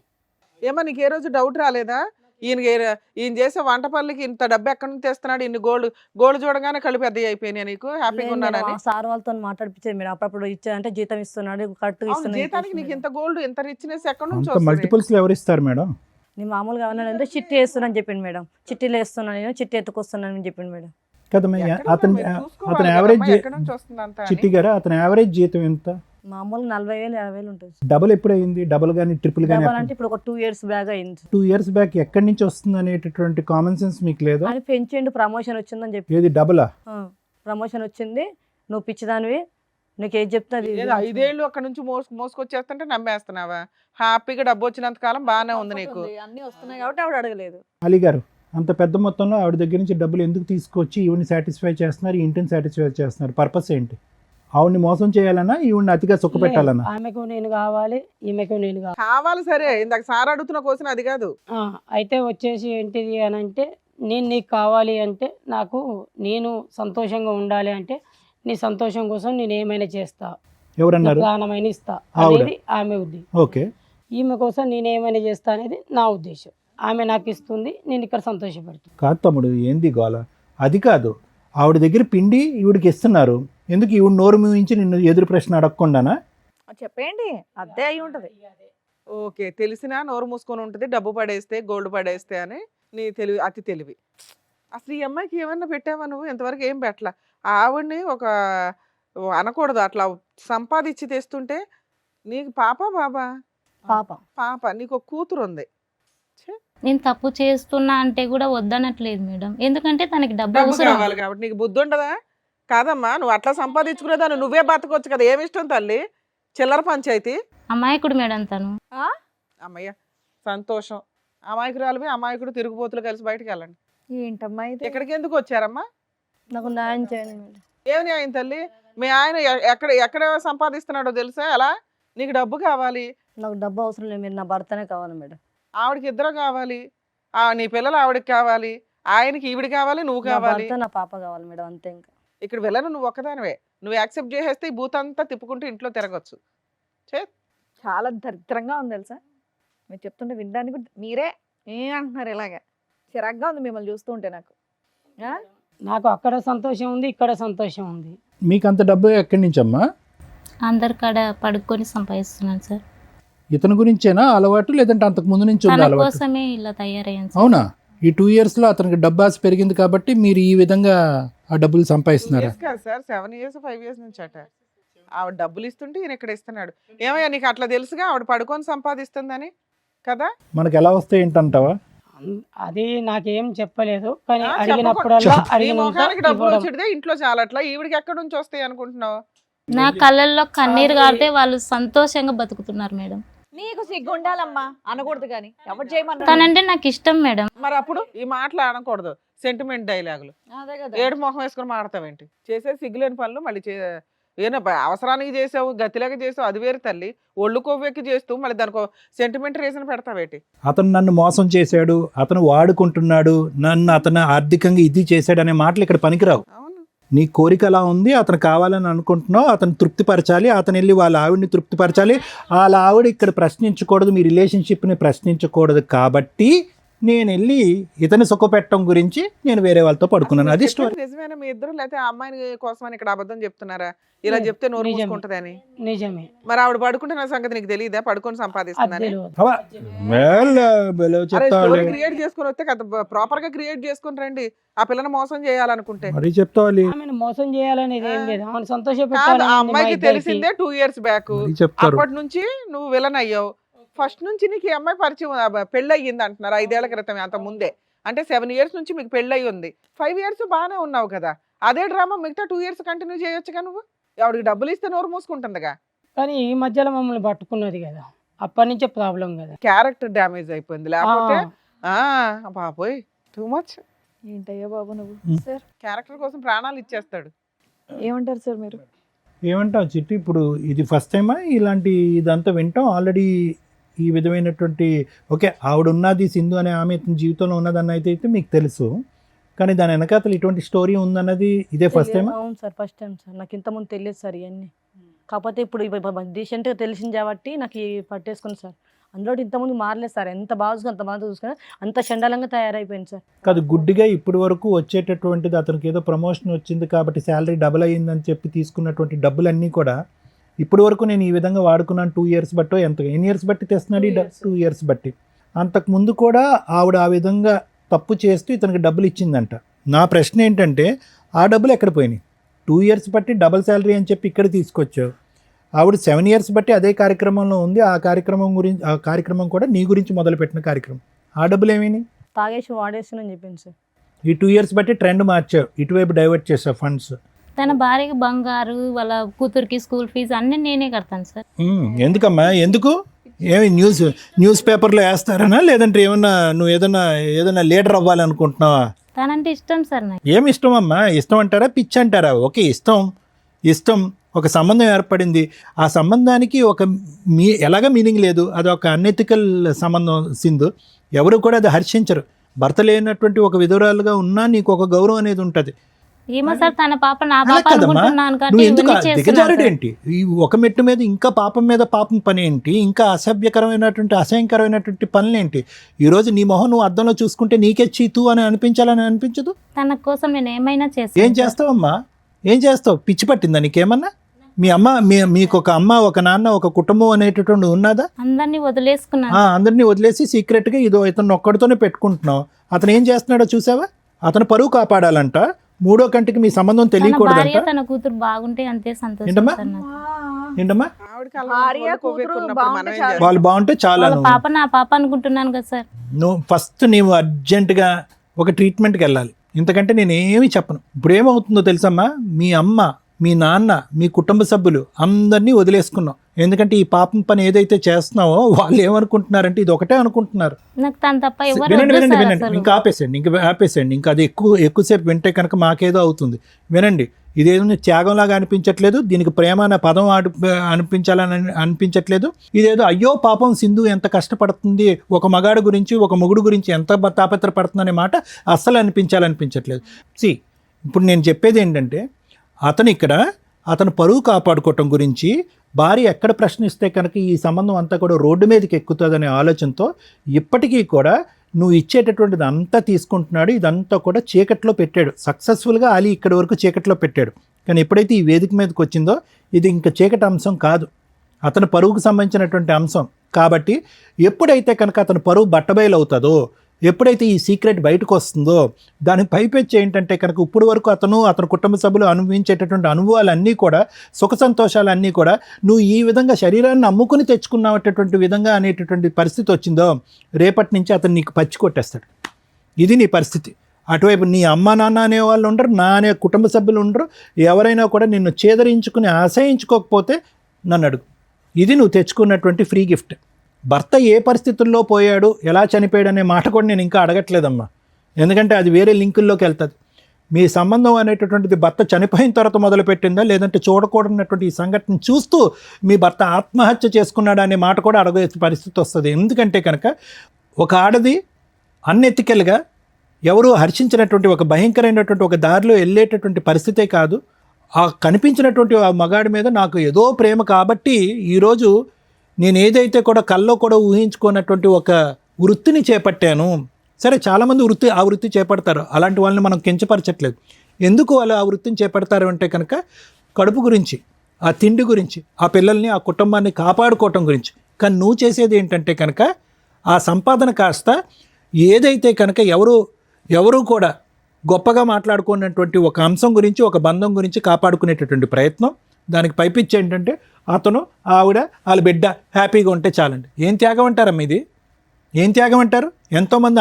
ఏమో నీకు ఏ రోజు డౌట్ రాలేదా? ఈయన చేసే వంట పనులకి ఇంత డబ్బు ఎక్కడి నుంచి తెస్తున్నాడు? ఇన్ని గోల్డ్ చూడగానే కళ్ళు పెద్దవి అయిపోయినాయి. నీకు హ్యాపీగా లేదు ఉన్నానని? మేడం, ఆ సార్ వాళ్ళతో మాట్లాడిపించేది మేడం. అప్పుడప్పుడు ఇచ్చాడంటే జీతం ఇస్తున్నాడు, కరెక్ట్ అవును, జీతానికి నీకు ఇంత గోల్డ్ ఇంత రిచ్నెస్ ఎక్కడి నుంచి అంత వస్తుంది? మల్టిపుల్స్ లో ఎవరు ఇస్తారు మేడం? నేను మామూలుగా ఏమన్నానంటే చిట్టి వేస్తున్నాను చెప్పింది మేడం. చిట్టీలు వేస్తున్నాను, నేను చిట్టి ఎత్తుకొస్తున్నాను అని చెప్పింది మేడం. కదా ఎక్కడ అతని మీరు చూసుకోవాలి అతని కదమ్మా, యావరేజ్ ఎక్కడి నుంచి వస్తుంది అంతా అని. చిట్టి గారు అతని యావరేజ్ జీతం ఎంత? మామూలు 40,000 50,000 ఉంటుంది. డబుల్ ఎప్పుడు అయింది? డబుల్ కానీ ట్రిపుల్ కానీ? డబ్బులు అంటే ఇప్పుడు ఒక 2 years బ్యాగ్ అయింది. 2 years బ్యాక్ ఎక్కడి నుంచి వస్తుంది అనేటటువంటి కామన్ సెన్స్ మీకు లేదా? అని పెంచిండు, ప్రమోషన్ వచ్చిందని చెప్పి. ఏది డబులా? ప్రమోషన్ వచ్చింది, నువ్వు పిచ్చిదానివి, నీకు ఏది చెప్తా అది ఏదో 5 ఏళ్ళు అక్కడ నుంచి మోసుకొచ్చేస్తుంటే నమ్మేస్తున్నావా? హ్యాపీగా డబ్బు వచ్చినంత కాలం బాగానే ఉంది నీకు. అన్ని వస్తున్నాయి కాబట్టి ఆవిడ అడగలేదు. అలీ గారు అంత పెద్ద మొత్తంలో ఆవిడ దగ్గర నుంచి డబ్బులు ఎందుకు తీసుకొచ్చి ఈవిని సాటిస్ఫై చేస్తున్నారు, ఈ ఇంటిని సాటిస్ఫై చేస్తున్నారు? పర్పస్ ఏంటి? ఆవిడ్ని మోసం చేయాలన్నా, ఈవిడ్ని అతిగా సుఖ పెట్టాలన్నా? ఆమెకు నేను కావాలి, ఈమెకు నేను కావాలి. కావాలి సరే, ఇందాక సార్ అడుగుతున్న క్వశ్చన్ అది కాదు. అయితే వచ్చేసి ఏంటిది అని అంటే, నేను నీకు కావాలి అంటే, నేను సంతోషంగా ఉండాలి అంటే, నీ సంతోషం కోసం నేను ఏమైనా చేస్తా, ఎవరన్నారు? నా ప్రాణమైన ఇస్తా ఆవిడ. అనేది ఆమె ఉద్దేశం. ఓకే. ఈమె కోసం నేను ఏమైనా చేస్తా అనేది నా ఉద్దేశం. ఆమె నాకు ఇస్తుంది, నేను ఇక్కడ సంతోషపడుతుంది. కాదు తమ్ముడు, ఏంది గోల? అది కాదు, ఆవిడ దగ్గర పిండి ఈవిడికి ఇస్తున్నారు, ఎందుకు ఈవిడ నోరు మూయించి నిన్ను ఎదురు ప్రశ్న అడగకుండానా? చెప్పేయండి, అదే అయి ఉంటది. ఓకే, తెలిసినా నోరు మూసుకొని ఉంటుంది, డబ్బు పడేస్తే గోల్డ్ పడేస్తే అని. నీ తెలివి అతి తెలివి. అసలు ఈ అమ్మాయికి ఏమన్నా పెట్టావా నువ్వు? ఇంతవరకు ఏం పెట్టలా. ఆవిడ్ని ఒక అనకూడదు అట్లా సంపాదించి తెస్తుంటే. నీకు పాప బాబా? పాప. పాప. నీకు ఒక కూతురు ఉంది. నేను తప్పు చేస్తున్నా అంటే కూడా వద్దనట్లేదు మేడం, ఎందుకంటే తనకి డబ్బు డబ్బు అవసరం. కావాలి కాబట్టి. నీకు బుద్ధి ఉండదా? కాదమ్మా, నువ్వు అట్లా సంపాదించుకునేదాన్ని నువ్వే బతకొచ్చు కదా. ఏమిష్టం తల్లి? చిల్లర పంచాయతీ. అమాయకుడు మేడం తను. అమ్మయ్య సంతోషం. అమాయకురాలువి అమాయకుడు తిరుగుబోతులు కలిసి బయటకు వెళ్ళండి. ఏంటమ్మా ఇది? ఎక్కడికి ఎందుకు వచ్చారమ్మా? నాకు న్యాయం చేయండి మేడం. ఏమి న్యాయం తల్లి? మీ ఆయన ఎక్కడ ఎక్కడ సంపాదిస్తున్నాడో తెలుసా? ఎలా? నీకు డబ్బు కావాలి. నాకు డబ్బు అవసరం లేదు, మీరు నా భర్తనే కావాలి మేడం. ఆవిడకి ఇద్దరు కావాలి. నీ పిల్లలు ఆవిడకి కావాలి, ఆయనకి ఈవిడ కావాలి, నువ్వు నా కావాలి. భర్త నా పాప కావాలి మేడం, అంతే. ఇంకా ఇక్కడ వెళ్ళను నువ్వు ఒక్కదానివే. నువ్వు యాక్సెప్ట్ చేసేస్తే ఈ భూత అంతా తిప్పుకుంటూ ఇంట్లో తిరగచ్చు. చాలా దరిద్రంగా ఉంది తెలుసా. మీరు చెప్తుంటే వినడానికి కూడా మీరే అంటున్నారు ఇలాగా. చిరాగ్గా ఉంది మిమ్మల్ని చూస్తూ ఉంటే నాకు. నాకు అక్కడ సంతోషం ఉంది, ఇక్కడ సంతోషం ఉంది. మీకు అంత డబ్బు ఎక్కడి నుంచి అమ్మా? అందరి కాడ పడుకొని సంపాదిస్తున్నాను సార్. ఇతని గురించేనా అలవాటు, లేదంటే అంతకు ముందు నుంచి ఉంది తన అలవాటు? కోసమే ఇలా తయారయ్యాను సార్. అవునా? ఈ 2 years లో అతనికి డబ్బు ఆశ పెరిగింది కాబట్టి మీరు ఈ విధంగా ఆ డబ్బులు సంపాదిస్తున్నారా? కాదు సార్, 7 years 5 years నుంచి అట. ఆవిడ డబ్బులు ఇస్తుంటే ఈయన ఇక్కడ ఇస్తున్నాడు. ఏమయ్యా నీకు అట్లా తెలుసుగా ఆవిడ పడుకొని సంపాదిస్తుందని కదా? మనకు ఎలా వస్తాయి ఏంటంటావా? అది నాకేం చెప్పలేదు, కానీ ఆ, అడిగినప్పుడల్లా నీ అడిగినంత మొఖానికి డబ్బులు ఇవ్వడం. వచ్చేదే ఇంట్లో చాలట్లా, ఈవిడికి ఎక్కడి నుంచి వస్తాయి అనుకుంటున్నావు? నా కళ్ళల్లో కన్నీరు కారితే వాళ్ళు సంతోషంగా బతుకుతున్నారు మేడం. నీకు సిగ్గు ఉండాలమ్మా, అనకూడదు కానీ ఎవరు చేయమన్నా. తనంటే నాకు ఇష్టం మేడం. మరి అప్పుడు ఈ మాటలు అనకూడదు, సెంటిమెంట్ డైలాగులు. అదే కదా. ఏడు మొహం వేసుకొని మాడతావేంటి? చేసే సిగ్గులేని పనులు మళ్ళీ ఏనా అవసరానికి చేసావు, గతిలాగా చేసావు, అది వేరు తల్లి. ఒళ్ళు కొవ్వెక్కి చేస్తూ మళ్ళీ దానికి సెంటిమెంట్ రీజన్ పెడతావేటి? అతను నన్ను మోసం చేశాడు, అతను వాడుకుంటున్నాడు, నన్ను అతను ఆర్థికంగా ఇది చేశాడు అనే మాటలు ఇక్కడ పనికిరావు. అవును. నీ కోరిక అలా ఉంది, అతను కావాలని అనుకుంటున్నావు, అతను తృప్తిపరచాలి, అతను వెళ్ళి వాళ్ళ ఆవిడని తృప్తిపరచాలి. వాళ్ళ ఆవిడ ఇక్కడ ప్రశ్నించకూడదు, మీ రిలేషన్షిప్ని ప్రశ్నించకూడదు. కాబట్టి నేను వెళ్ళి ఇతని సుఖపెట్టడం గురించి నేను వేరే వాళ్ళతో పడుకున్నాను. అది స్టోరీ. చెప్పేది నిజమేనా మీ ఇద్దరు, లేకపోతే ఆ అమ్మాయిని కోసమని ఇక్కడ అబద్ధం చెప్తున్నారా? ఇలా చెప్తే నోరు నిజమే. మూసుకుంటదని. నిజమే. మరి ఆవిడ పడుకుంటున్న సంగతి నీకు తెలియదా? పడుకొని అది సంపాదిస్తుందని. తెలియదు. స్టోరీ క్రియేట్ చేసుకుని వస్తే కదా ప్రాపర్ గా క్రియేట్ చేసుకుని రండి. ఆ పిల్లని మోసం చేయాలనుకుంటే మరీ చెప్తావాలి, ఆమెను మోసం చేయాలనేది ఏం లేదు, ఆమెను సంతోష కాదు, పెట్టాలని ఆ ఉంది మా అమ్మాయికి ఇద్దరికి. తెలిసిందే 2 years బ్యాక్. మరీ చెప్తారు. అప్పటి నుంచి నువ్వు విలన్ అయ్యావు. ఫస్ట్ నుంచి నీకు ఈ అమ్మాయి పరిచయం పెళ్ళి అయ్యింది అంటున్నారు 5 ఏళ్ల క్రితం, అంత ముందే. అంటే 7 years నుంచి మీకు పెళ్ళి అయ్యి ఉంది. 5 years బాగానే ఉన్నావు కదా. అదే డ్రామా మిగతా 2 years కంటిన్యూ చేయొచ్చుగా నువ్వు. ఆవిడకి డబ్బులు ఇస్తే నోరు మూసుకుంటుందిగా. కానీ ఈ మధ్యలో మమ్మల్ని పట్టుకున్నది కదా, అప్పటి నుంచే ప్రాబ్లం కదా. క్యారెక్టర్ డ్యామేజ్ అయిపోయింది, లేకపోతే బాబోయ్ టూ మచ్. ఏంటయ్యా బాబు నువ్వు. సార్ క్యారెక్టర్ కోసం ప్రాణాలు ఇచ్చేస్తాడు. ఏమంటారు సార్ మీరు? ఏమంటావు చిట్టి? ఇప్పుడు ఇది ఫస్ట్ టైమా ఇలాంటి ఇదంతా వింటాం? ఆల్రెడీ ఈ విధమైనటువంటి ఓకే ఆవిడ ఉన్నది, సింధు అనే ఆమె ఇతని జీవితంలో ఉన్నదన్న అయితే మీకు తెలుసు, కానీ దాని వెనకాతలు ఇటువంటి స్టోరీ ఉందన్నది ఇదే ఫస్ట్ టైమా? అవును సార్, ఫస్ట్ టైం సార్. నాకు ఇంతకుముందు తెలియదు సార్ ఇవన్నీ. కాకపోతే ఇప్పుడు రీసెంట్గా తెలిసింది కాబట్టి నాకు పట్టేసుకుని సార్. అందులో ఇంతకుముందు మారలేదు సార్. ఎంత బాగా చూసుకుని అంత బాగా చూసుకుని అంత చండాలంగా తయారైపోయింది సార్. కాదు, గుడ్డిగా ఇప్పటి వరకు వచ్చేటటువంటిది అతనికి ఏదో ప్రమోషన్ వచ్చింది కాబట్టి శాలరీ డబుల్ అయ్యిందని చెప్పి తీసుకున్నటువంటి డబ్బులన్నీ కూడా ఇప్పటి వరకు నేను ఈ విధంగా వాడుకున్నాను 2 years బట్టో ఎన్ని ఇయర్స్ బట్టి తెస్తున్నాడు? 2 years బట్టి. అంతకుముందు కూడా ఆవిడ ఆ విధంగా తప్పు చేస్తూ ఇతనికి డబ్బులు ఇచ్చిందంట. నా ప్రశ్న ఏంటంటే ఆ డబ్బులు ఎక్కడ పోయినాయి? 2 years బట్టి డబుల్ శాలరీ అని చెప్పి ఇక్కడ తీసుకొచ్చావు. ఆవిడ 7 years బట్టి అదే కార్యక్రమంలో ఉంది. ఆ కార్యక్రమం కూడా నీ గురించి మొదలుపెట్టిన కార్యక్రమం. ఆ డబ్బులు ఏమైనాయి? తాగేసి వాడేస్తానని చెప్పింది సార్. ఈ 2 years బట్టి ట్రెండ్ మార్చావు, ఇటువైపు డైవర్ట్ చేసావు ఫండ్స్. తన భార్యకి బంగారు, వాళ్ళ కూతురికి స్కూల్ ఫీజు అన్నీ నేనే కడతాను సార్. ఎందుకమ్మా? ఎందుకు? ఏమి న్యూస్ పేపర్లో వేస్తారనా, లేదంటే నువ్వు ఏదైనా లీడర్ అవ్వాలనుకుంటున్నావా? తనంటే ఇష్టం సార్ నాకు. ఏమి ఇష్టం అమ్మా? ఇష్టం అంటారా, పిచ్చి అంటారా? ఓకే, ఇష్టం ఒక సంబంధం ఏర్పడింది. ఆ సంబంధానికి ఎలాగ మీనింగ్ లేదు, అది ఒక అన్ఎథికల్ సంబంధం సింధు. ఎవరు కూడా అది హర్షించరు. భర్త లేనటువంటి ఒక విధురాలుగా ఉన్నా నీకు ఒక గౌరవం అనేది ఉంటుంది. ఏమో సార్, తన పాప నా అలా పాప కదమ్మా, అనుకుంటున్నాను కాబట్టి నువ్వు ఎందుకు ఇవన్నీ చేస్తున్నాను దిగజారుడు సార్. ఏంటి? ఈ ఒక మెట్టు మీద ఇంకా పాపం మీద పాపం పని ఏంటి? ఇంకా అసహ్యకరమైనటువంటి పనులేంటి? ఈరోజు నీ మొహం నువ్వు అద్దంలో చూసుకుంటే నీకే చీతు అని అనిపించాలని అనిపించదు? తన కోసం నేను ఏమైనా ఏం చేస్తాను. చేస్తావమ్మా? ఏం చేస్తావు? పిచ్చి పట్టిందా నీకేమన్నా? మీ అమ్మ మీకు ఒక అమ్మ, ఒక నాన్న, ఒక కుటుంబం అనేటటువంటి ఉన్నదా? అందరినీ వదిలేసుకున్నాను. అందరినీ వదిలేసి సీక్రెట్గా ఇతను ఒక్కడితోనే పెట్టుకుంటున్నావు. అతను ఏం చేస్తున్నాడో చూసావా? అతను పరువు కాపాడాలంట, మూడో కంటికి మీ సంబంధం తన తెలియకూడదంట. భార్య తన కూతురు బాగుంటే అంతే సంతోషం ఏంటమ్మా? సార్ నాకు. ఏంటమ్మా? ఆవిడకి అలా భార్య, ఒళ్ళు కొవ్వెక్కి కూతురు ఉన్నప్పుడు మనం బాగుంటే ఏం చాలు. చేస్తాం? వాళ్ళు బాగుంటే చాలా. వాళ్ళ పాప నా పాప అనుకుంటున్నాను కదా సార్. నువ్వు ఫస్ట్ నీవు అర్జెంటుగా ఒక ట్రీట్మెంట్కి వెళ్ళాలి. ఇంతకంటే నేను ఏమీ చెప్పను. ఇప్పుడు ఏమవుతుందో తెలుసమ్మా, మీ అమ్మ, మీ నాన్న, మీ కుటుంబ సభ్యులు అందరినీ వదిలేసుకున్నావు. ఎందుకంటే ఈ పాపం పని ఏదైతే చేస్తున్నావో వాళ్ళు ఏమనుకుంటున్నారంటే ఇది ఒకటే అనుకుంటున్నారు. నాకు తను తప్ప ఎవరు వినండి వద్దు సార్ అసలు. ఇంకా ఆపేసేయండి. ఇంకా అది ఎక్కువసేపు వింటే కనుక మాకేదో అవుతుంది. వినండి, ఇదేదో త్యాగంలాగా అనిపించట్లేదు, దీనికి ప్రేమ అనే పదం అనిపించాలని అనిపించట్లేదు. ఇదేదో అయ్యో పాపం సింధు ఎంత కష్టపడుతుంది, ఒక మగాడు గురించి ఒక మొగుడు గురించి ఎంత తాపత్రపడుతుంది అనే మాట అస్సలు అనిపించట్లేదు. ఇప్పుడు నేను చెప్పేది ఏంటంటే అతను పరువు కాపాడుకోవటం గురించి భార్య ఎక్కడ ప్రశ్నిస్తే కనుక ఈ సంబంధం అంతా కూడా రోడ్డు మీదకి ఎక్కుతుందనే ఆలోచనతో ఇప్పటికీ కూడా నువ్వు ఇచ్చేటటువంటిది అంతా తీసుకుంటున్నాడు. ఇదంతా కూడా చీకట్లో పెట్టాడు. సక్సెస్ఫుల్గా అలీ ఇక్కడి వరకు చీకట్లో పెట్టాడు. కానీ ఎప్పుడైతే ఈ వేదిక మీదకి వచ్చిందో ఇది ఇంకా చీకటి అంశం కాదు, అతని పరువుకు సంబంధించినటువంటి అంశం. కాబట్టి ఎప్పుడైతే కనుక అతని పరువు బట్టబయలు అవుతుందో, ఎప్పుడైతే ఈ సీక్రెట్ బయటకు వస్తుందో, దాని పైపెచ్చి ఏంటంటే కనుక ఇప్పుడు వరకు అతని కుటుంబ సభ్యులు అనుభవించేటటువంటి అనుభవాలన్నీ కూడా, సుఖ సంతోషాలన్నీ కూడా నువ్వు ఈ విధంగా శరీరాన్ని అమ్ముకుని తెచ్చుకున్నటువంటి విధంగా అనేటటువంటి పరిస్థితి వచ్చిందో, రేపటి నుంచి అతను నీకు పచ్చి కొట్టేస్తాడు. ఇది నీ పరిస్థితి. అటువైపు నీ అమ్మ నాన్న అనే వాళ్ళు ఉండరు, నా అనే కుటుంబ సభ్యులు ఉండరు. ఎవరైనా కూడా నిన్ను చేదరించుకుని అసహించుకోకపోతే నన్ను అడుగు. ఇది నువ్వు తెచ్చుకున్నటువంటి ఫ్రీ గిఫ్ట్. భర్త ఏ పరిస్థితుల్లో పోయాడు, ఎలా చనిపోయాడు అనే మాట కూడా నేను ఇంకా అడగట్లేదమ్మా. ఎందుకంటే అది వేరే లింకుల్లోకి వెళ్తుంది. మీ సంబంధం అనేటటువంటిది భర్త చనిపోయిన తర్వాత మొదలుపెట్టిందా, లేదంటే చూడకూడనటువంటి ఈ సంఘటన చూస్తూ మీ భర్త ఆత్మహత్య చేసుకున్నాడా అనే మాట కూడా అడగే పరిస్థితి వస్తుంది. ఎందుకంటే కనుక ఒక ఆడది అన్ఎథికల్గా ఎవరు హర్షించినటువంటి ఒక భయంకరమైనటువంటి ఒక దారిలో వెళ్ళేటటువంటి పరిస్థితే కాదు, ఆ కనిపించినటువంటి ఆ మగాడి మీద నాకు ఏదో ప్రేమ కాబట్టి ఈరోజు నేను ఏదైతే కూడా కల్లో కూడా ఊహించుకున్నటువంటి ఒక వృత్తిని చేపట్టాను. సరే, చాలామంది ఆ వృత్తి చేపడతారు. అలాంటి వాళ్ళని మనం కించపరచట్లేదు. ఎందుకు వాళ్ళు ఆ వృత్తిని చేపడతారు అంటే కనుక కడుపు గురించి, ఆ తిండి గురించి, ఆ పిల్లల్ని, ఆ కుటుంబాన్ని కాపాడుకోవటం గురించి. కానీ నువ్వు చేసేది ఏంటంటే కనుక ఆ సంపాదన కాస్త ఏదైతే కనుక ఎవరు కూడా గొప్పగా మాట్లాడుకున్నటువంటి ఒక అంశం గురించి, ఒక బంధం గురించి కాపాడుకునేటటువంటి ప్రయత్నం. దానికి పైపిచ్చి ఏంటంటే అతను, ఆవిడ, వాళ్ళ బిడ్డ హ్యాపీగా ఉంటే చాలండి. ఏం త్యాగం అంటారమ్మా ఇది? ఏం త్యాగం అంటారు? ఎంతోమంది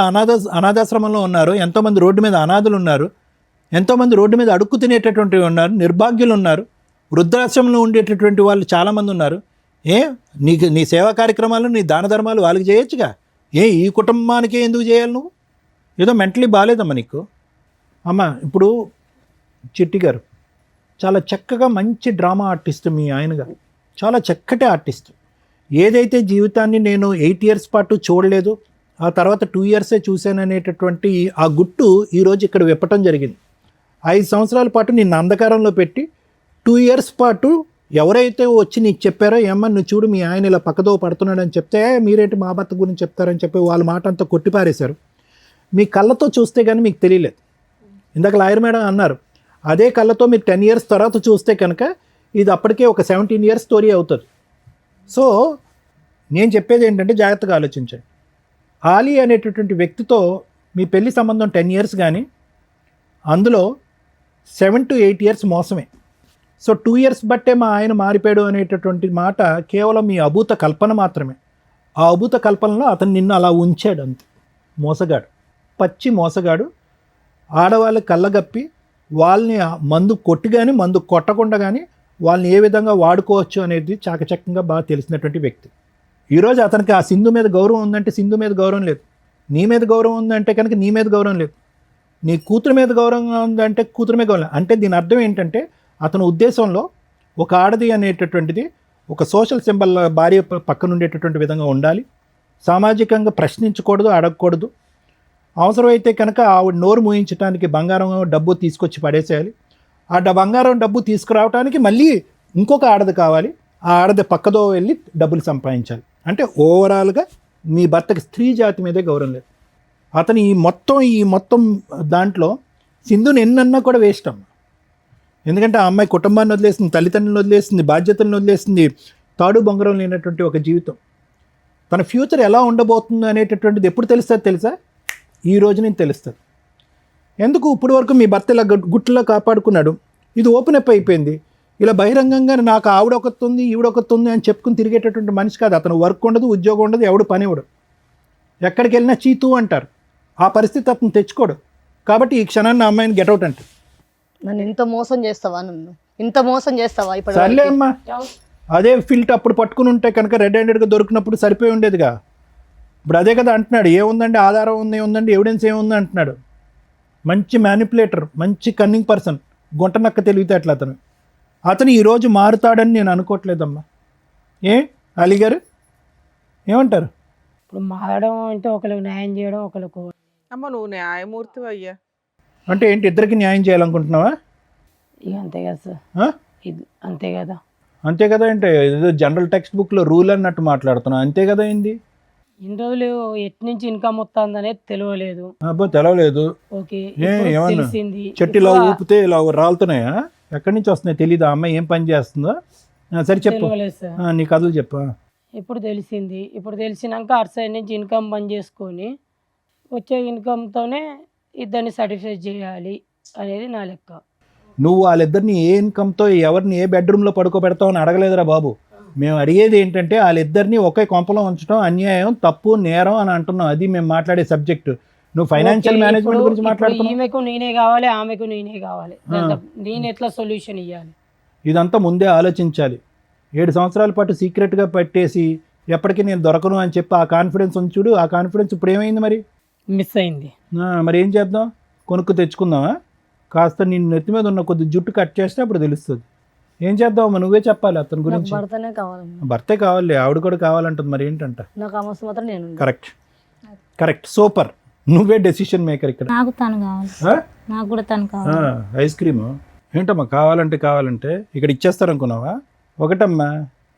అనాథాశ్రమంలో ఉన్నారు, ఎంతోమంది రోడ్డు మీద అనాథులు ఉన్నారు, ఎంతోమంది రోడ్డు మీద అడుక్కు తినేటటువంటి ఉన్నారు, నిర్భాగ్యులు ఉన్నారు, వృద్ధాశ్రమంలో ఉండేటటువంటి వాళ్ళు చాలామంది ఉన్నారు. నీ సేవా కార్యక్రమాలు, నీ దాన ధర్మాలు వాళ్ళకి చేయొచ్చుగా. ఈ కుటుంబానికే ఎందుకు చేయాలి నువ్వు? ఏదో మెంటలీ బాగాలేదమ్మా నీకు. అమ్మ, ఇప్పుడు చిట్టి గారు చాలా చక్కగా మంచి డ్రామా ఆర్టిస్ట్ మీ ఆయనగా, చాలా చక్కటి ఆర్టిస్ట్. ఏదైతే జీవితాన్ని నేను 8 years పాటు చూడలేదు, ఆ తర్వాత 2 yearsే చూశాననేటటువంటి ఆ గుట్టు ఈరోజు ఇక్కడ విప్పటం జరిగింది. 5 సంవత్సరాల పాటు నిన్ను అంధకారంలో పెట్టి 2 years పాటు ఎవరైతే వచ్చి నీకు చెప్పారో, ఏమ్మా నువ్వు చూడు మీ ఆయన ఇలా పక్కదో పడుతున్నాడని చెప్తే, మీరేంటి మా భర్త గురించి చెప్తారని చెప్పి వాళ్ళ మాట అంతా కొట్టిపారేశారు. మీ కళ్ళతో చూస్తే కానీ మీకు తెలియలేదు. ఇందాక లాయర్ మేడం అన్నారు, అదే కళ్ళతో మీరు 10 years తర్వాత చూస్తే కనుక ఇది అప్పటికే ఒక 17 years స్టోరీ అవుతుంది. సో నేను చెప్పేది ఏంటంటే జాగ్రత్తగా ఆలోచించండి. ఆలీ అనేటటువంటి వ్యక్తితో మీ పెళ్లి సంబంధం 10 years కానీ అందులో 7 to 8 years మోసమే. సో 2 years బట్టే మా ఆయన మారిపోయాడు అనేటటువంటి మాట కేవలం మీ అభూత కల్పన మాత్రమే. ఆ అభూత కల్పనలో అతను నిన్ను అలా ఉంచాడు అంతే. మోసగాడు, పచ్చి మోసగాడు. ఆడవాళ్ళకి కళ్ళగప్పి వాళ్ళని మందు కొట్టి కానీ మందు కొట్టకుండా కానీ వాళ్ళని ఏ విధంగా వాడుకోవచ్చు అనేది చాకచక్యంగా బాగా తెలిసినటువంటి వ్యక్తి. ఈరోజు అతనికి ఆ సింధు మీద గౌరవం ఉందంటే సింధు మీద గౌరవం లేదు, నీ మీద గౌరవం ఉందంటే కనుక నీ మీద గౌరవం లేదు, నీ కూతురు మీద గౌరవం ఉందంటే కూతురు మీద గౌరవం. అంటే దీని అర్థం ఏంటంటే అతని ఉద్దేశంలో ఒక ఆడది అనేటటువంటిది ఒక సోషల్ సింబల్ భార్య పక్కన ఉండేటటువంటి విధంగా ఉండాలి, సామాజికంగా ప్రశ్నించకూడదు, అడగకూడదు. అవసరమైతే కనుక ఆవిడ నోరు మూయించడానికి బంగారం డబ్బు తీసుకొచ్చి పడేసేయాలి. ఆ బంగారం డబ్బు తీసుకురావడానికి మళ్ళీ ఇంకొక ఆడది కావాలి, ఆ ఆడది పక్కదో వెళ్ళి డబ్బులు సంపాదించాలి. అంటే ఓవరాల్గా మీ భర్తకి స్త్రీ జాతి మీదే గౌరవం లేదు. అతను ఈ మొత్తం దాంట్లో సింధుని ఎన్నన్నా కూడా వేస్ట్ అమ్మ. ఎందుకంటే ఆ అమ్మాయి కుటుంబాన్ని వదిలేసింది, తల్లిదండ్రులను వదిలేసింది, బాధ్యతలను వదిలేసింది, తాడు బొంగరం లేనటువంటి ఒక జీవితం. తన ఫ్యూచర్ ఎలా ఉండబోతుంది అనేటటువంటిది ఎప్పుడు తెలుస్తుంది తెలుసా? ఈ రోజు నేను తెలుస్తుంది. ఎందుకు ఇప్పటి వరకు మీ భర్త ఇలా గుట్టులో కాపాడుకున్నాడు, ఇది ఓపెన్ అప్ అయిపోయింది. ఇలా బహిరంగంగా నాకు ఆవిడొకతుంది ఈవిడొకతుంది అని చెప్పుకుని తిరిగేటటువంటి మనిషి కాదు అతను. వర్క్ ఉండదు, ఉద్యోగం ఉండదు, ఎవడు పని ఇవ్వడు, ఎక్కడికి వెళ్ళినా చీతూ అంటారు. ఆ పరిస్థితి అతను తెచ్చుకోడు. కాబట్టి ఈ క్షణాన్ని అమ్మాయిని గెటౌట్ అంటే నన్ను ఇంత మోసం చేస్తావా? ఇంత మోసం చేస్తావా? ఇప్పుడు సర్లే అమ్మా, అదే ఫిల్ట్ అప్పుడు పట్టుకుని ఉంటే కనుక రెడ్ హ్యాండెడ్గా దొరికినప్పుడు సరిపోయి ఉండేదిగా. ఇప్పుడు అదే కదా అంటున్నాడు, ఏముందండి ఆధారం ఉంది, ఏముందండి ఎవిడెన్స్ ఏముంది అంటున్నాడు. మంచి మ్యానిపులేటర్, మంచి కన్నింగ్ పర్సన్, గుంటనక్క తెలివితేటలు అతను ఈరోజు మారుతాడని నేను అనుకోవట్లేదమ్మా. అలీ గారు ఏమంటారు? ఇప్పుడు మారడం అంటే ఒకరికి న్యాయం చేయడం, ఒకరికి అమ్మ నువ్వు న్యాయమూర్తి అయ్యా. అంటే ఏంటి, ఇద్దరికి న్యాయం చేయాలనుకుంటున్నావా? ఇక అంతే కదా సార్, అంతే కదా. అంతే కదా అంటే ఏదో జనరల్ టెక్స్ట్ బుక్లో రూల్ అన్నట్టు మాట్లాడుతున్నావు. అంతే కదా ఏంది? ఇన్ని రోజులు ఎటు నుంచి ఇన్కమ్ వస్తుంది అనేది తెలియలేదు. అబ్బో తెలవలేదు. ఓకే, ఏమన్నా తెలిసింది. చెట్టులో ఊపితే ఇలా రాలుతున్నాయా? ఎక్కడి నుంచి వస్తున్నాయి తెలీదా? అమ్మాయి ఏం పని చేస్తుందో? సరే చెప్పు, నీ కథలు చెప్పు. ఇప్పుడు తెలిసింది. ఇప్పుడు తెలిసినాక అటు సైడ్ నుంచి ఇన్కమ్ బంద్ చేసుకొని వచ్చే ఇన్కమ్తోనే ఇద్దరిని సాటిస్ఫై చేయాలి అనేది నా లెక్క. నువ్వు వాళ్ళిద్దరిని ఏ ఇన్కమ్తో ఎవరిని ఏ బెడ్రూమ్లో పడుకోబెడతావు అని అడగలేదురా బాబు. మేము అడిగేది ఏంటంటే వాళ్ళిద్దరిని ఒకే కొంపలో ఉంచడం అన్యాయం, తప్పు, నేరం అని అంటున్నాం. అది మేము మాట్లాడే సబ్జెక్టు. నువ్వు ఫైనాన్షియల్ ఓకే, మేనేజ్మెంట్ ఇప్పుడు- గురించి ఇప్పుడు మాట్లాడుతున్నావు. ఈమెకు నేనే కావాలి, ఆమెకు నేనే కావాలి. ఆ. నేను ఎట్లా సొల్యూషన్ ఇవ్వాలి? ఇదంతా ముందే ఆలోచించాలి. 7 సంవత్సరాల పాటు సీక్రెట్గా పెట్టేసి ఎప్పటికీ నేను దొరకను అని చెప్పి ఆ కాన్ఫిడెన్స్ ఉంచుడు. ఆ కాన్ఫిడెన్స్ ఇప్పుడు ఏమైంది మరి? మిస్ అయింది. మరి ఏం చేద్దాం? కొనుక్కు తెచ్చుకుందామా? కాస్త నీ నెత్తి మీద ఉన్న కొద్ది జుట్టు కట్ చేస్తే అప్పుడు తెలుస్తుంది. ఏం చేద్దాం నువ్వే చెప్పాలి అతని నాకు గురించి. భర్తనే కావాలమ్మా. భర్తే కావాలి, ఆవిడ కూడా కావాలంటుంది. మరి ఏంటంట? నాకు ఆ మస్తు మాత్రం నేను కరెక్ట్ కరెక్ట్, సూపర్. నువ్వే డెసిషన్ మేకర్ ఇక్కడ. నాకు తను కావాలి, ఆ? నాకు కూడా తను కావాలి. ఐస్ క్రీము ఏంటమ్మా కావాలంటే ఇక్కడ ఇచ్చేస్తారనుకున్నావా? ఒకటమ్మా,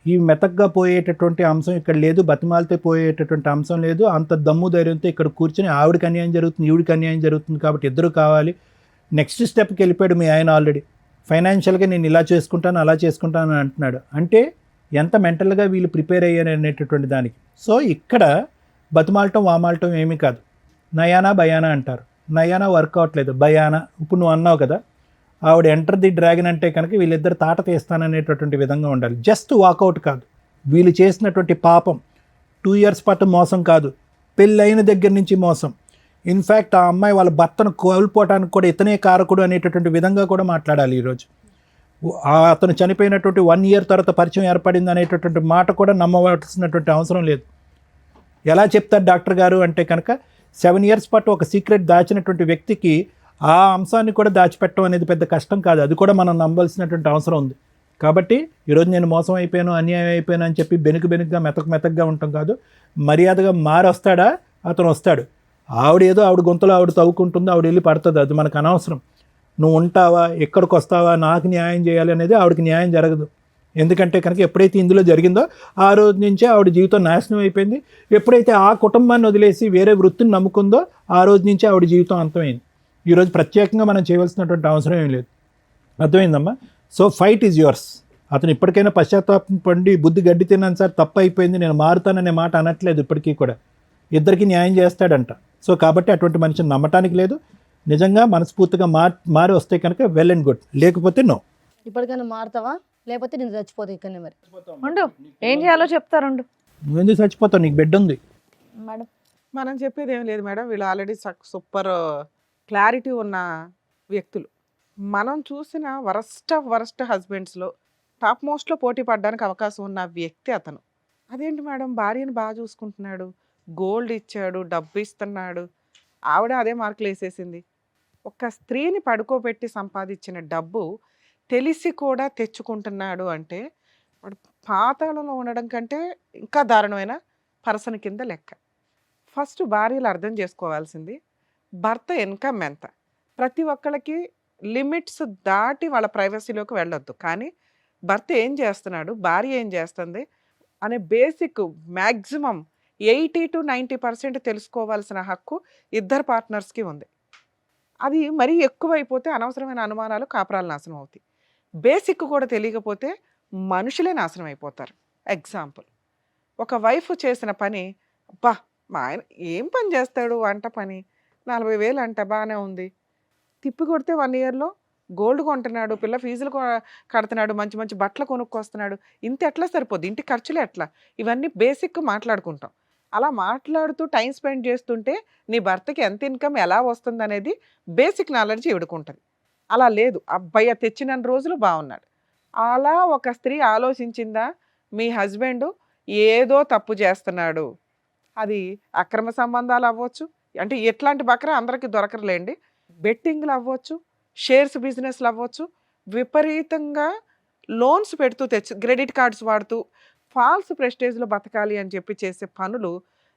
ఈ మెతగ్గా పోయేటటువంటి అంశం ఇక్కడ లేదు, బతిమాలితే పోయేటటువంటి అంశం లేదు. అంత దమ్ము ధైర్యంతో ఇక్కడ కూర్చొని ఆవిడకి అన్యాయం జరుగుతుంది, ఈవిడికి అన్యాయం జరుగుతుంది కాబట్టి ఇద్దరు కావాలి. నెక్స్ట్ స్టెప్కి వెళ్ళిపోయాడు మీ ఆయన ఆల్రెడీ. ఫైనాన్షియల్గా నేను ఇలా చేసుకుంటాను అలా చేసుకుంటాను అని అంటున్నాడు. అంటే ఎంత మెంటల్గా వీళ్ళు ప్రిపేర్ అయ్యారు అనేటటువంటి దానికి. సో ఇక్కడ బతిమాలటం వామాలటం ఏమీ కాదు. నయానా భయానా అంటారు. నయానా వర్క్ అవ్వట్లేదు, భయానా ఇప్పుడు నువ్వు అన్నావు కదా, ఆవిడ ఎంటర్ ది డ్రాగన్ అంటే కనుక వీళ్ళిద్దరు తాట తీస్తాననేటటువంటి విధంగా ఉండాలి. జస్ట్ వాకౌట్ కాదు, వీళ్ళు చేసినటువంటి పాపం 2 years పాటు మోసం కాదు, పెళ్ళైన దగ్గర నుంచి మోసం. ఇన్ఫ్యాక్ట్ ఆ అమ్మాయి వాళ్ళ భర్తను కోల్పోవడానికి కూడా ఇతనే కారకుడు అనేటటువంటి విధంగా కూడా మాట్లాడాలి ఈరోజు. అతను చనిపోయినటువంటి 1 year తర్వాత పరిచయం ఏర్పడింది అనేటటువంటి మాట కూడా నమ్మవలసినటువంటి అవసరం లేదు. ఎలా చెప్తారు డాక్టర్ గారు అంటే కనుక 7 years పాటు ఒక సీక్రెట్ దాచినటువంటి వ్యక్తికి ఆ అంశాన్ని కూడా దాచిపెట్టడం అనేది పెద్ద కష్టం కాదు. అది కూడా మనం నమ్మవలసినటువంటి అవసరం ఉంది. కాబట్టి ఈరోజు నేను మోసం అయిపోయాను, అన్యాయం అయిపోయాను అని చెప్పి బెనుకుగా మెతగ్గా ఉంటాం కాదు. మర్యాదగా వస్తాడా? అతను వస్తాడు. ఆవిడ గొంతులో ఆవిడ తవ్వుకుంటుంది, ఆవిడ వెళ్ళి పడుతుంది. అది మనకు అనవసరం. నువ్వు ఉంటావా, ఎక్కడికి వస్తావా, నాకు న్యాయం చేయాలి అనేది ఆవిడకి న్యాయం జరగదు. ఎందుకంటే కనుక ఎప్పుడైతే ఇందులో జరిగిందో ఆ రోజు నుంచే ఆవిడ జీవితం నాశనం అయిపోయింది. ఎప్పుడైతే ఆ కుటుంబాన్ని వదిలేసి వేరే వృత్తిని నమ్ముకుందో ఆ రోజు నుంచే ఆవిడ జీవితం అంతమైంది. ఈరోజు ప్రత్యేకంగా మనం చేయవలసినటువంటి అవసరం ఏం లేదు. అర్థమైందమ్మా? So fight is yours. అతను ఇప్పటికైనా పశ్చాత్తాపం పండి బుద్ధి గడ్డి తిన్నాను సార్, తప్పు అయిపోయింది, నేను మారుతాననే మాట అనట్లేదు. ఇప్పటికీ కూడా ఇద్దరికి న్యాయం చేస్తాడంట. సో కాబట్టి అటువంటి మనిషిని నమ్మటానికి లేదు. నిజంగా మనస్ఫూర్తిగా మారి వస్తే కనుక వెల్ అండ్ గుడ్, లేకపోతే నో. ఇప్పటికైనా మారుతావా లేకపోతే నేను చచ్చిపోతా ఇక్కడనే మరి. ఉండు, ఏం చేయాలో చెప్తారుండు. నువ్వెందుకు చచ్చిపోతావు? నీకు బెడ్ ఉంది. మేడం మనం చెప్పేది ఏం లేదు మేడం, వీళ్ళు ఆల్రెడీ సూపర్ క్లారిటీ ఉన్న వ్యక్తులు. మనం చూసిన వరస్ట్ హస్బెండ్స్లో టాప్ మోస్ట్లో పోటీ పడడానికి అవకాశం ఉన్న వ్యక్తి అతను. అదేంటి మేడం, భార్యను బాగా చూసుకుంటున్నాడు, గోల్డ్ ఇచ్చాడు, డబ్బు ఇస్తున్నాడు, ఆవిడ అదే మార్కులు వేసేసింది. ఒక స్త్రీని పడుకోబెట్టి సంపాదించిన డబ్బు తెలిసి కూడా తెచ్చుకుంటున్నాడు అంటే వాడు పాతాళంలో ఉండడం కంటే ఇంకా దారుణమైన పర్సన్ కింద లెక్క. ఫస్ట్ భార్యలు అర్థం చేసుకోవాల్సింది భర్త ఇన్కమ్ ఎంత. ప్రతి ఒక్కళ్ళకి లిమిట్స్ దాటి వాళ్ళ ప్రైవసీలోకి వెళ్ళొద్దు. కానీ భర్త ఏం చేస్తున్నాడు, భార్య ఏం చేస్తుంది అనే బేసిక్ మ్యాక్సిమం 80 to 90% తెలుసుకోవాల్సిన హక్కు ఇద్దరు పార్ట్నర్స్కి ఉంది. అది మరీ ఎక్కువైపోతే అనవసరమైన అనుమానాలు, కాపురాలు నాశనం అవుతాయి. బేసిక్ కూడా తెలియకపోతే మనుషులే నాశనం అయిపోతారు. ఎగ్జాంపుల్, ఒక వైఫ్ చేసిన పని, అబ్బా మా ఆయన ఏం పని చేస్తాడు, వంట పని, 40,000 అంట, బాగానే ఉంది. తిప్పి కొడితే 1 yearలో గోల్డ్ కొంటున్నాడు, పిల్ల ఫీజులు కడుతున్నాడు, మంచి మంచి బట్టలు కొనుక్కొస్తున్నాడు. ఇంత ఎట్లా సరిపోద్ది, ఇంటి ఖర్చులు ఎట్లా, ఇవన్నీ బేసిక్ మాట్లాడుకుంటాం. అలా మాట్లాడుతూ టైం స్పెండ్ చేస్తుంటే నీ భర్తకి ఎంత ఇన్కమ్ ఎలా వస్తుంది అనేది బేసిక్ నాలెడ్జ్ ఇవిడుకుంటుంది. అలా లేదు, అబ్బాయి తెచ్చిన రోజులు బాగున్నాడు. అలా ఒక స్త్రీ ఆలోచించిందా, మీ హస్బెండ్ ఏదో తప్పు చేస్తున్నాడు, అది అక్రమ సంబంధాలు అవ్వచ్చు, అంటే ఎట్లాంటి బకరా అందరికీ దొరకరులేండి, బెట్టింగ్లు అవ్వచ్చు, షేర్స్ బిజినెస్లు అవ్వచ్చు, విపరీతంగా లోన్స్ పెడుతూ క్రెడిట్ కార్డ్స్ వాడుతూ ఫాల్స్ ప్రెస్టేజ్లో బతకాలి అని చెప్పి చేసే పనులు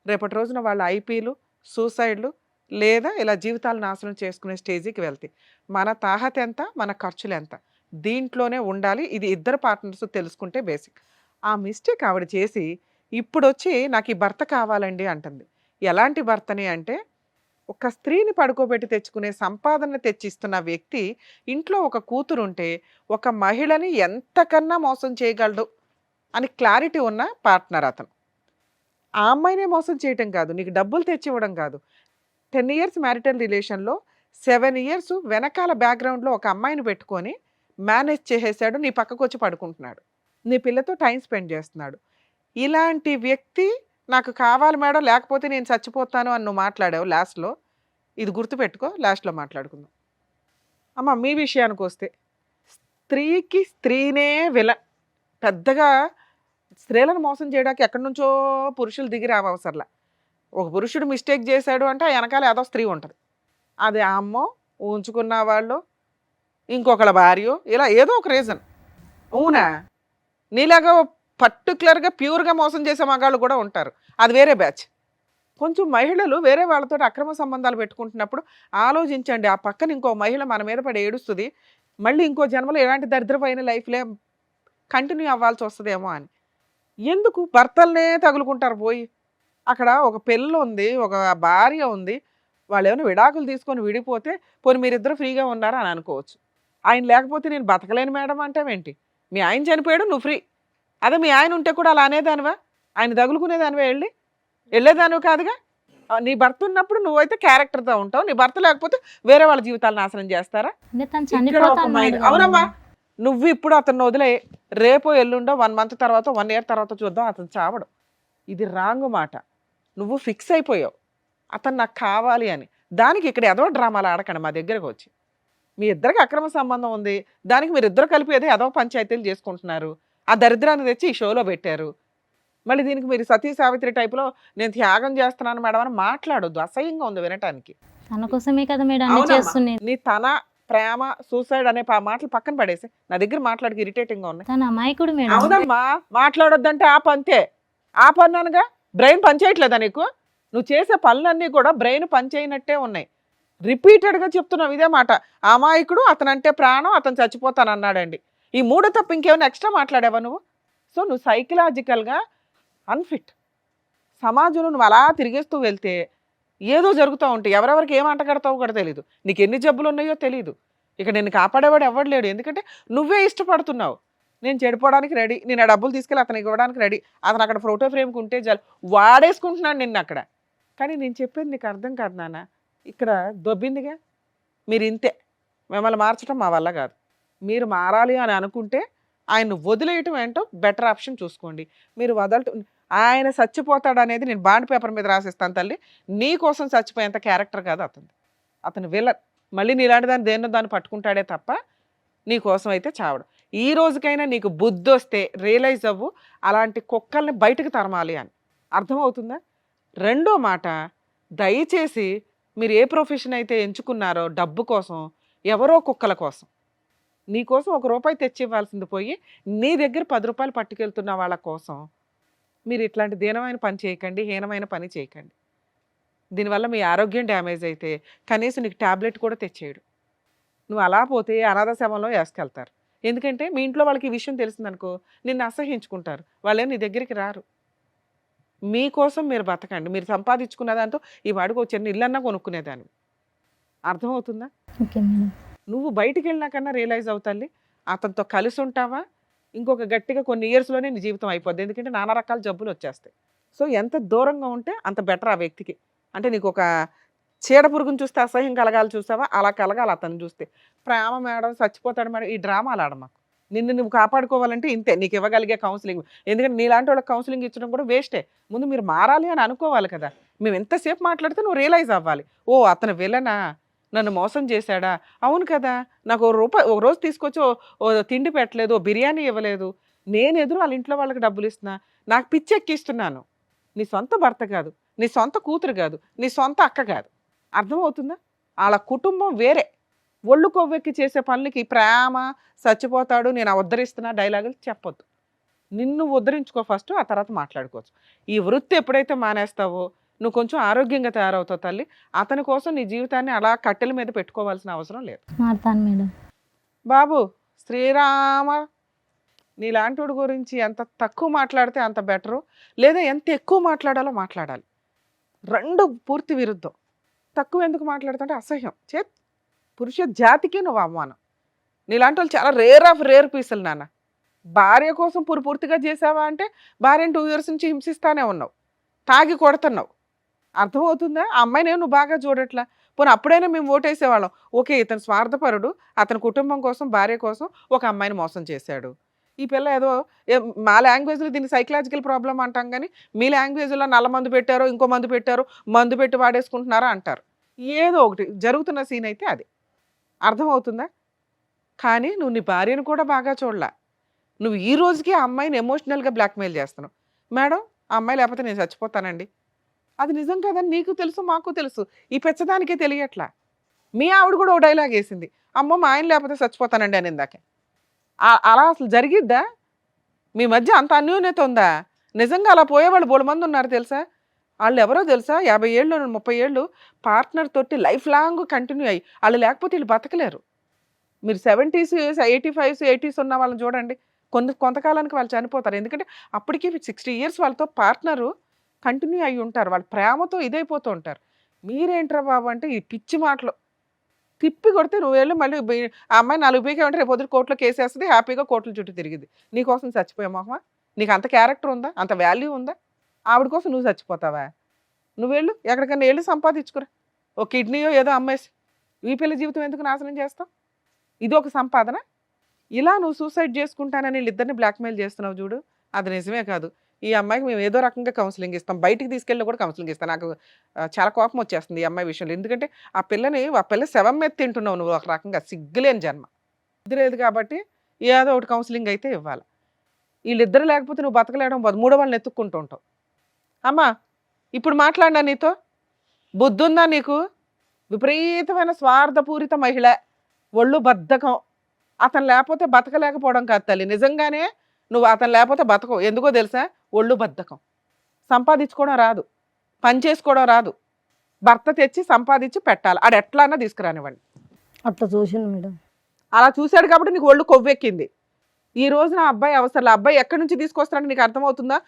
రేపటి రోజున వాళ్ళ ఐపీలు, సూసైడ్లు లేదా ఇలా జీవితాలు నాశనం చేసుకునే స్టేజీకి వెళ్తాయి. మన తాహత ఎంత, మన ఖర్చులు ఎంత, దీంట్లోనే ఉండాలి. ఇది ఇద్దరు పార్ట్నర్స్ తెలుసుకుంటే బేసిక్. ఆ మిస్టేక్ ఆవిడ చేసి ఇప్పుడు వచ్చి నాకు ఈ భర్త కావాలండి అంటుంది. ఎలాంటి భర్తని అంటే, ఒక స్త్రీని పడుకోబెట్టి తెచ్చుకునే సంపాదన తెచ్చిస్తున్న వ్యక్తి ఇంట్లో ఒక కూతురు ఉంటే ఒక మహిళని ఎంతకన్నా మోసం చేయగలడు అని క్లారిటీ ఉన్న పార్ట్నర్ అతను. ఆ అమ్మాయినే మోసం చేయటం కాదు, నీకు డబ్బులు తెచ్చి ఇవ్వడం కాదు. 10 years మ్యారిటల్ రిలేషన్లో 7 years వెనకాల బ్యాక్గ్రౌండ్లో ఒక అమ్మాయిని పెట్టుకొని మేనేజ్ చేసేసాడు, నీ పక్కకు వచ్చి పడుకుంటున్నాడు, నీ పిల్లతో టైం స్పెండ్ చేస్తున్నాడు. ఇలాంటి వ్యక్తి నాకు కావాలి మేడం, లేకపోతే నేను చచ్చిపోతాను అని నువ్వు మాట్లాడావు లాస్ట్లో. ఇది గుర్తుపెట్టుకో, లాస్ట్లో మాట్లాడుకుందాం. అమ్మ మీ విషయానికి వస్తే స్త్రీకి స్త్రీనే పెద్దగా స్త్రీలను మోసం చేయడానికి ఎక్కడి నుంచో పురుషులు దిగి రావసరలా. ఒక పురుషుడు మిస్టేక్ చేశాడు అంటే ఆ వెనకాల ఏదో స్త్రీ ఉంటుంది. అది ఆ అమ్మో, ఉంచుకున్న వాళ్ళు, ఇంకొకళ్ళ భార్యో, ఇలా ఏదో ఒక రీజన్. అవునా? నీలాగా పర్టికులర్గా ప్యూర్గా మోసం చేసే మగాళ్ళు కూడా ఉంటారు, అది వేరే బ్యాచ్. కొంచెం మహిళలు వేరే వాళ్ళతో అక్రమ సంబంధాలు పెట్టుకుంటున్నప్పుడు ఆలోచించండి, ఆ పక్కన ఇంకో మహిళ మన మీద పడి ఏడుస్తుంది, మళ్ళీ ఇంకో జన్మలో ఎలాంటి దరిద్రమైన లైఫ్లే కంటిన్యూ అవ్వాల్సి వస్తుందేమో అని. ఎందుకు భర్తలనే తగులుకుంటారు పోయి? అక్కడ ఒక పిల్ల ఉంది, ఒక భార్య ఉంది, వాళ్ళు ఏమైనా విడాకులు తీసుకొని విడిపోతే పోనీ మీరిద్దరు ఫ్రీగా ఉన్నారా అని అనుకోవచ్చు. ఆయన లేకపోతే నేను బతకలేను మేడం అంటావేంటి? మీ ఆయన చనిపోయాడు, నువ్వు ఫ్రీ. అదే మీ ఆయన ఉంటే కూడా అలా అనేదానివా? ఆయన తగులుకునేదానివా? వెళ్ళేదానివి కాదుగా. నీ భర్త ఉన్నప్పుడు నువ్వైతే క్యారెక్టర్తో ఉంటావు, నీ భర్త లేకపోతే వేరే వాళ్ళ జీవితాలు నాశనం చేస్తారా? అంటే తను ఇక్కడ చనిపోతా ఒక మైండ్. అన్నాడు అవునమ్మా, కదా. నువ్వు ఇప్పుడు అతను వదిలే, రేపో ఎల్లుండో 1 month తర్వాత 1 year తర్వాత చూద్దాం, అతను చావడు. ఇది రాంగ్ మాట. నువ్వు ఫిక్స్ అయిపోయావు అతను నాకు కావాలి అని. దానికి ఇక్కడ ఏదో డ్రామాలు ఆడకండి మా దగ్గరకు వచ్చి. మీ ఇద్దరికి అక్రమ సంబంధం ఉంది, దానికి మీరు ఇద్దరు కలిపి ఏదో పంచాయతీలు చేసుకుంటున్నారు. ఆ దరిద్రాన్ని తెచ్చి ఈ షోలో పెట్టారు. మళ్ళీ దీనికి మీరు సతీ సావిత్రి టైప్లో నేను త్యాగం చేస్తున్నాను మేడం అని మాట్లాడొద్దు, అసహ్యంగా ఉంది వినటానికి. తన కోసమే కదా మేడం అన్ని అవునమ్మా. చేస్తున్నది. నీ తన ప్రేమ సూసైడ్ అనే మాటలు పక్కన పడేసి నా దగ్గర మాట్లాడికి ఇరిటేటింగ్ గా ఉన్నాయి. తన అమాయకుడు మేడం. అవునమ్మా, మాట్లాడొద్దంటే ఆ పంతే. ఆ పన్నానుగా బ్రెయిన్ పనిచేయట్లేదా నీకు? నువ్వు చేసే పనులన్నీ కూడా బ్రెయిన్ పనిచేయనట్టే ఉన్నాయి. రిపీటెడ్గా చెప్తున్నావు ఇదే మాట. అమాయకుడు, అతనంటే ప్రాణం, అతను చచ్చిపోతానన్నాడండి. ఈ 3 తప్ప ఇంకేమైనా ఎక్స్ట్రా మాట్లాడావా నువ్వు? సో నువ్వు సైకలాజికల్గా అన్ఫిట్. సమాజంలో నువ్వు అలా తిరిగేస్తూ వెళ్తే ఏదో జరుగుతూ ఉంటాయి. ఎవరెవరికి ఏం అంటగడతావో కూడా తెలియదు, నీకు ఎన్ని జబ్బులు ఉన్నాయో తెలియదు. ఇక నేను కాపాడేవాడు ఎవడు లేడు, ఎందుకంటే నువ్వే ఇష్టపడుతున్నావు. నేను చెడిపోవడానికి రెడీ, నేను ఆ డబ్బులు తీసుకెళ్ళి అతనికి ఇవ్వడానికి రెడీ, అతను అక్కడ ఫోటో ఫ్రేమ్కి ఉంటే చాలు, వాడేసుకుంటున్నాడు నిన్ను అక్కడ. కానీ నేను చెప్పేది నీకు అర్థం కాదు నాన్న. ఇక్కడ దొబ్బిందిగా, మీరు ఇంతే. మిమ్మల్ని మార్చడం మా వల్ల కాదు. మీరు మారాలి అని అనుకుంటే ఆయన వదిలేయటం ఏంటో బెటర్ ఆప్షన్ చూసుకోండి. మీరు వదలటం, ఆయన చచ్చిపోతాడు అనేది నేను బాండ్ పేపర్ మీద రాసిస్తాను తల్లి. నీ కోసం చచ్చిపోయేంత క్యారెక్టర్ కాదు అతను. అతను విలన్. మళ్ళీ నీలాంటి దాన్ని దేన్నో దాన్ని పట్టుకుంటాడే తప్ప నీ కోసం అయితే చావడు. ఈ రోజుకైనా నీకు బుద్ధి వస్తే రియలైజ్ అవ్వు, అలాంటి కుక్కల్ని బయటకు తరమాలి అని. అర్థమవుతుందా? రెండో మాట, దయచేసి మీరు ఏ ప్రొఫెషన్ అయితే ఎంచుకున్నారో డబ్బు కోసం, ఎవరో కుక్కల కోసం, నీ కోసం ₹1 తెచ్చి ఇవ్వాల్సింది పోయి నీ దగ్గర ₹10 పట్టుకెళ్తున్న వాళ్ళ కోసం మీరు ఇట్లాంటి దీనమైన పని చేయకండి, హీనమైన పని చేయకండి. దీనివల్ల మీ ఆరోగ్యం డ్యామేజ్ అయితే కనీసం నీకు ట్యాబ్లెట్ కూడా తెచ్చేయడు. నువ్వు అలా పోతే అనాథ శవంలో వేసుకెళ్తారు. ఎందుకంటే మీ ఇంట్లో వాళ్ళకి ఈ విషయం తెలిసిందనుకో నిన్ను అసహ్యించుకుంటారు, వాళ్ళేం నీ దగ్గరికి రారు. మీకోసం మీరు బతకండి. మీరు సంపాదించుకున్న దాంతో ఈ వాడికి ఒక చిన్న ఇల్లన్నా కొనుక్కునేదాన్ని. అర్థమవుతుందా? Okay madam. నువ్వు బయటికి వెళ్ళినాకన్నా రియలైజ్ అవుతాలి, అతనితో కలిసి ఉంటావా ఇంకొక గట్టిగా కొన్ని ఇయర్స్లోనే నీ జీవితం అయిపోద్ది. ఎందుకంటే నానా రకాల జబ్బులు వచ్చేస్తాయి. సో ఎంత దూరంగా ఉంటే అంత బెటర్ ఆ వ్యక్తికి. అంటే నీకు ఒక చీడ పురుగుని చూస్తే అసహ్యం కలగాలి చూసావా, అలా కలగాలి అతను చూస్తే. ప్రేమ మేడం, చచ్చిపోతాడు మేడం, ఈ డ్రామాలు ఆడమాకు. నిన్ను నువ్వు కాపాడుకోవాలంటే ఇంతే, నీకు ఇవ్వగలిగే కౌన్సిలింగ్. ఎందుకంటే నీలాంటి వాళ్ళకి కౌన్సిలింగ్ ఇచ్చడం కూడా వేస్టే. ముందు మీరు మారాలి అని అనుకోవాలి కదా. మేము ఎంతసేపు మాట్లాడితే నువ్వు రియలైజ్ అవ్వాలి, ఓ అతను విలనా, నన్ను మోసం చేశాడా, అవును కదా, నాకు ఒక రోజు తీసుకొచ్చి ఓ తిండి పెట్టలేదు, ఓ బిర్యానీ ఇవ్వలేదు, నేను ఎదురు వాళ్ళ ఇంట్లో వాళ్ళకి డబ్బులు ఇస్తున్నా, నాకు పిచ్చి ఎక్కిస్తున్నాను. నీ సొంత భర్త కాదు, నీ సొంత కూతురు కాదు, నీ సొంత అక్క కాదు. అర్థమవుతుందా? వాళ్ళ కుటుంబం వేరే. ఒళ్ళు కొవ్వెక్కి చేసే పనులకి ప్రేమ, చచ్చిపోతాడు, నేను ఉద్ధరిస్తున్నా డైలాగులు చెప్పొద్దు. నిన్ను ఉద్ధరించుకో ఫస్ట్, ఆ తర్వాత మాట్లాడుకోవచ్చు. ఈ వృత్తి ఎప్పుడైతే మానేస్తావో నువ్వు కొంచెం ఆరోగ్యంగా తయారవుతావు తల్లి. అతని కోసం నీ జీవితాన్ని అలా కట్టెల మీద పెట్టుకోవాల్సిన అవసరం లేదు. మారుతాను మేడం. బాబు శ్రీరామ, నీలాంటి వాడి గురించి ఎంత తక్కువ మాట్లాడితే అంత బెటరు, లేదా ఎంత ఎక్కువ మాట్లాడాలో మాట్లాడాలి. రెండు పూర్తి విరుద్ధం. తక్కువ ఎందుకు మాట్లాడుతుంటే అసహ్యం. పురుష జాతికి నువ్వు అవమానం. నీలాంటి వాళ్ళు చాలా రేర్ ఆఫ్ రేర్ పీసులు నాన్న. భార్య కోసం పూర్తిగా చేసావా అంటే భార్యను 2 years నుంచి హింసిస్తానే ఉన్నావు, తాగి కొడుతున్నావు. అర్థమవుతుందా? ఆ అమ్మాయిని నువ్వు బాగా చూడట్లా. పోనీ అప్పుడైనా మేము ఓటేసేవాళ్ళం, ఓకే ఇతను స్వార్థపరుడు, అతని కుటుంబం కోసం భార్య కోసం ఒక అమ్మాయిని మోసం చేశాడు. ఈ పిల్ల ఏదో మా లాంగ్వేజ్లో దీన్ని సైకలాజికల్ ప్రాబ్లం అంటాం, కానీ మీ లాంగ్వేజ్లో నల్ల మందు పెట్టారో ఇంకో మందు పెట్టారో, మందు పెట్టి వాడేసుకుంటున్నారో అంటారు. ఏదో ఒకటి జరుగుతున్న సీన్ అయితే అది అర్థమవుతుందా? కానీ నువ్వు నీ భార్యను కూడా బాగా చూడలా. నువ్వు ఈ రోజుకి ఆ అమ్మాయిని ఎమోషనల్గా బ్లాక్మెయిల్ చేస్తున్నావు. మేడం ఆ అమ్మాయి లేకపోతే నేను చచ్చిపోతానండి, అది నిజం కాదని నీకు తెలుసు, మాకు తెలుసు, ఈ పెచ్చదానికే తెలియట్లా. మీ ఆవిడ కూడా ఒక డైలాగ్ వేసింది, అమ్మో మా ఆయన లేకపోతే చచ్చిపోతానండి అని ఇందాకే. అలా అసలు జరిగిద్దా? మీ మధ్య అంత అన్యోన్యత ఉందా? నిజంగా అలా పోయేవాళ్ళు బోడు మంది ఉన్నారు తెలుసా. వాళ్ళు ఎవరో తెలుసా, 50 ఏళ్ళు 30 ఏళ్ళు పార్ట్నర్ తోటి లైఫ్ లాంగ్ కంటిన్యూ అయ్యి వాళ్ళు లేకపోతే వీళ్ళు బతకలేరు. మీరు 70s 85s 80s ఉన్న వాళ్ళని చూడండి, కొంతకాలానికి వాళ్ళు చనిపోతారు. ఎందుకంటే అప్పటికి 60 ఇయర్స్ వాళ్ళతో పార్ట్నరు కంటిన్యూ అయ్యి ఉంటారు, వాళ్ళ ప్రేమతో ఇదైపోతూ ఉంటారు. మీరేంట్రా బాబు అంటే ఈ పిచ్చి మాటలు తిప్పి కొడితే నువ్వు వెళ్ళి మళ్ళీ ఆ అమ్మాయి 4 పీకే ఉంటే రేపు పొద్దున కోర్టులో కేసు వేస్తుంది, హ్యాపీగా కోర్టుల చుట్టూ తిరిగింది. నీకోసం చచ్చిపోయా మొహమా? నీకు అంత క్యారెక్టర్ ఉందా, అంత వాల్యూ ఉందా? ఆవిడ కోసం నువ్వు చచ్చిపోతావా? నువ్వు వెళ్ళు ఎక్కడికన్నా వెళ్ళి సంపాదించుకురా, ఒక కిడ్నీయో ఏదో అమ్మేసి ఈ పిల్ల జీవితం ఎందుకు నాశనం చేస్తావు? ఇది ఒక సంపాదన. ఇలా నువ్వు సూసైడ్ చేసుకుంటానని వీళ్ళిద్దరిని బ్లాక్మెయిల్ చేస్తున్నావు చూడు, అది నిజమే కాదు. ఈ అమ్మాయికి మేము ఏదో రకంగా కౌన్సిలింగ్ ఇస్తాం, బయటికి తీసుకెళ్ళి కూడా కౌన్సిలింగ్ ఇస్తాం. నాకు చాలా కోపం వచ్చేస్తుంది ఈ అమ్మాయి విషయంలో. ఎందుకంటే ఆ పిల్ల శవం మీద తింటున్నావు నువ్వు, ఒక రకంగా సిగ్గులేని జన్మ. లేదు కాబట్టి ఏదో ఒకటి కౌన్సిలింగ్ అయితే ఇవ్వాలి. వీళ్ళిద్దరు లేకపోతే నువ్వు బతకలేడం, మూడో వాళ్ళని ఎత్తుక్కుంటూ ఉంటావు. అమ్మా ఇప్పుడు మాట్లాడినా నీతో బుద్ధి ఉందా నీకు? విపరీతమైన స్వార్థపూరిత మహిళ, ఒళ్ళు బద్ధకం. అతను లేకపోతే బతకలేకపోవడం కాదు తల్లి, నిజంగానే నువ్వు అతను లేకపోతే బతకవు. ఎందుకో తెలుసా? ఒళ్ళు బద్ధకం. సంపాదించుకోవడం రాదు, పని చేసుకోవడం రాదు, భర్త తెచ్చి సంపాదించి పెట్టాలి, ఆడు ఎట్లా అన్నా తీసుకురానివ్వండి. అట్లా చూసింది మేడం. అలా చూశాడు కాబట్టి నీకు ఒళ్ళు కొవ్వెక్కింది. ఈ రోజు నా అబ్బాయి అవసరం, అబ్బాయి ఎక్కడి నుంచి తీసుకొస్తాడని నీకు అర్థమవుతుందా?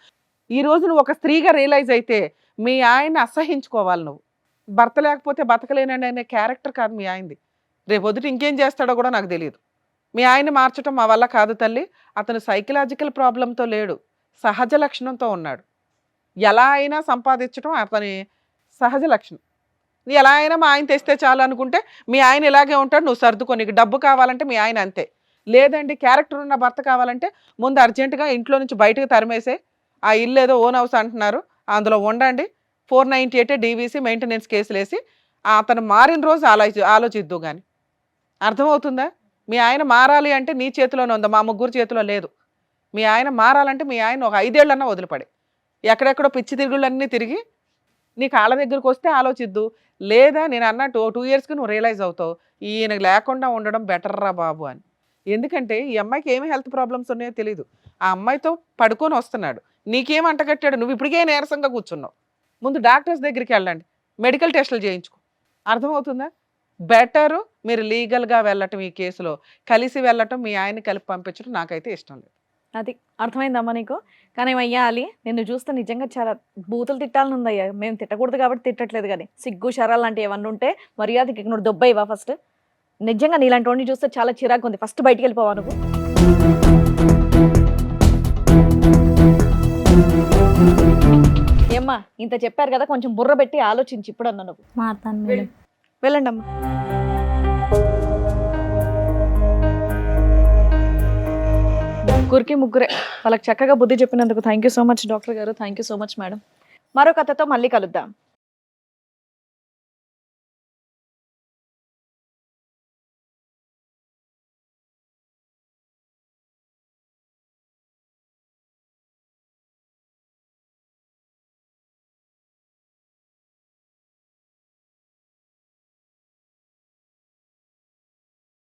ఈ రోజు నువ్వు ఒక స్త్రీగా రియలైజ్ అయితే మీ ఆయన్ని అసహించుకోవాలి నువ్వు. భర్త లేకపోతే బతకలేనండి అనే క్యారెక్టర్ కాదు మీ ఆయనది. రేపు వద్దు ఇంకేం చేస్తాడో కూడా నాకు తెలియదు. మీ ఆయన్ని మార్చడం మా వల్ల కాదు తల్లి. అతను సైకలాజికల్ ప్రాబ్లంతో లేడు, సహజ లక్షణంతో ఉన్నాడు. ఎలా అయినా సంపాదించడం అతని సహజ లక్షణం. ఎలా అయినా మా ఆయన తెస్తే చాలు అనుకుంటే మీ ఆయన ఇలాగే ఉంటాడు, నువ్వు సర్దుకో. నీకు డబ్బు కావాలంటే మీ ఆయన అంతే. లేదండి క్యారెక్టర్ ఉన్న భర్త కావాలంటే ముందు అర్జెంటుగా ఇంట్లో నుంచి బయటకు తరిమేసే, ఆ ఇల్లు ఏదో ఓన్ హౌస్ అంటున్నారు అందులో ఉండండి, 498 DVC మెయింటెనెన్స్ కేసులు వేసి అతను మారిన రోజు ఆలోచిద్దు కానీ. అర్థమవుతుందా? మీ ఆయన మారాలి అంటే నీ చేతిలోనే ఉందా, మా ముగ్గురు చేతిలో లేదు. మీ ఆయన మారాలంటే మీ ఆయన ఒక 5 ఏళ్ళన్నా వదిలిపడి ఎక్కడెక్కడో పిచ్చి తిరుగుళ్ళన్నీ తిరిగి నీ కాళ్ళ దగ్గరకు వస్తే ఆలోచిద్దు. లేదా నేను అన్నట్టు 2 ఇయర్స్కి నువ్వు రియలైజ్ అవుతావు ఈయన లేకుండా ఉండడం బెటర్ రా బాబు అని. ఎందుకంటే ఈ అమ్మాయికి ఏమి హెల్త్ ప్రాబ్లమ్స్ ఉన్నాయో తెలియదు. ఆ అమ్మాయితో పడుకొని వస్తున్నాడు, నీకేం అంటగట్టాడు, నువ్వు ఇప్పటికే నీరసంగా కూర్చున్నావు. ముందు డాక్టర్స్ దగ్గరికి వెళ్ళండి, మెడికల్ టెస్టులు చేయించుకో. అర్థమవుతుందా? బెటరు మీరు లీగల్గా వెళ్ళటం, ఈ కేసులో కలిసి వెళ్ళటం, మీ ఆయన్ని కలిపి పంపించడం నాకైతే ఇష్టం లేదు. అది అర్థమైందమ్మా నీకు. కానీ అయ్యా అలి, నిన్ను చూస్తే నిజంగా చాలా బూతులు తిట్టాలని ఉందయ్యా. మేము తిట్టకూడదు కాబట్టి తిట్టట్లేదు, కానీ సిగ్గు శరాలు లాంటివి ఏమన్నా ఉంటే మర్యాదకి నువ్వు దొబ్బయ్యవా ఫస్ట్. నిజంగా నీలాంటి వాడిని చూస్తే చాలా చిరాకు ఉంది, ఫస్ట్ బయటికి వెళ్ళిపోవా నువ్వు. ఏమ్మా ఇంత చెప్పారు కదా, కొంచెం బుర్ర పెట్టి ఆలోచించి ఇప్పుడు అన్నా నువ్వు. మారుతాను మేడం. వెళ్ళండి అమ్మా. ముగ్గురే వాళ్ళకి చక్కగా బుద్ధి చెప్పినందుకు thank you so much doctor గారు, thank you so much madam. మరో కథతో మళ్ళీ కలుద్దాం.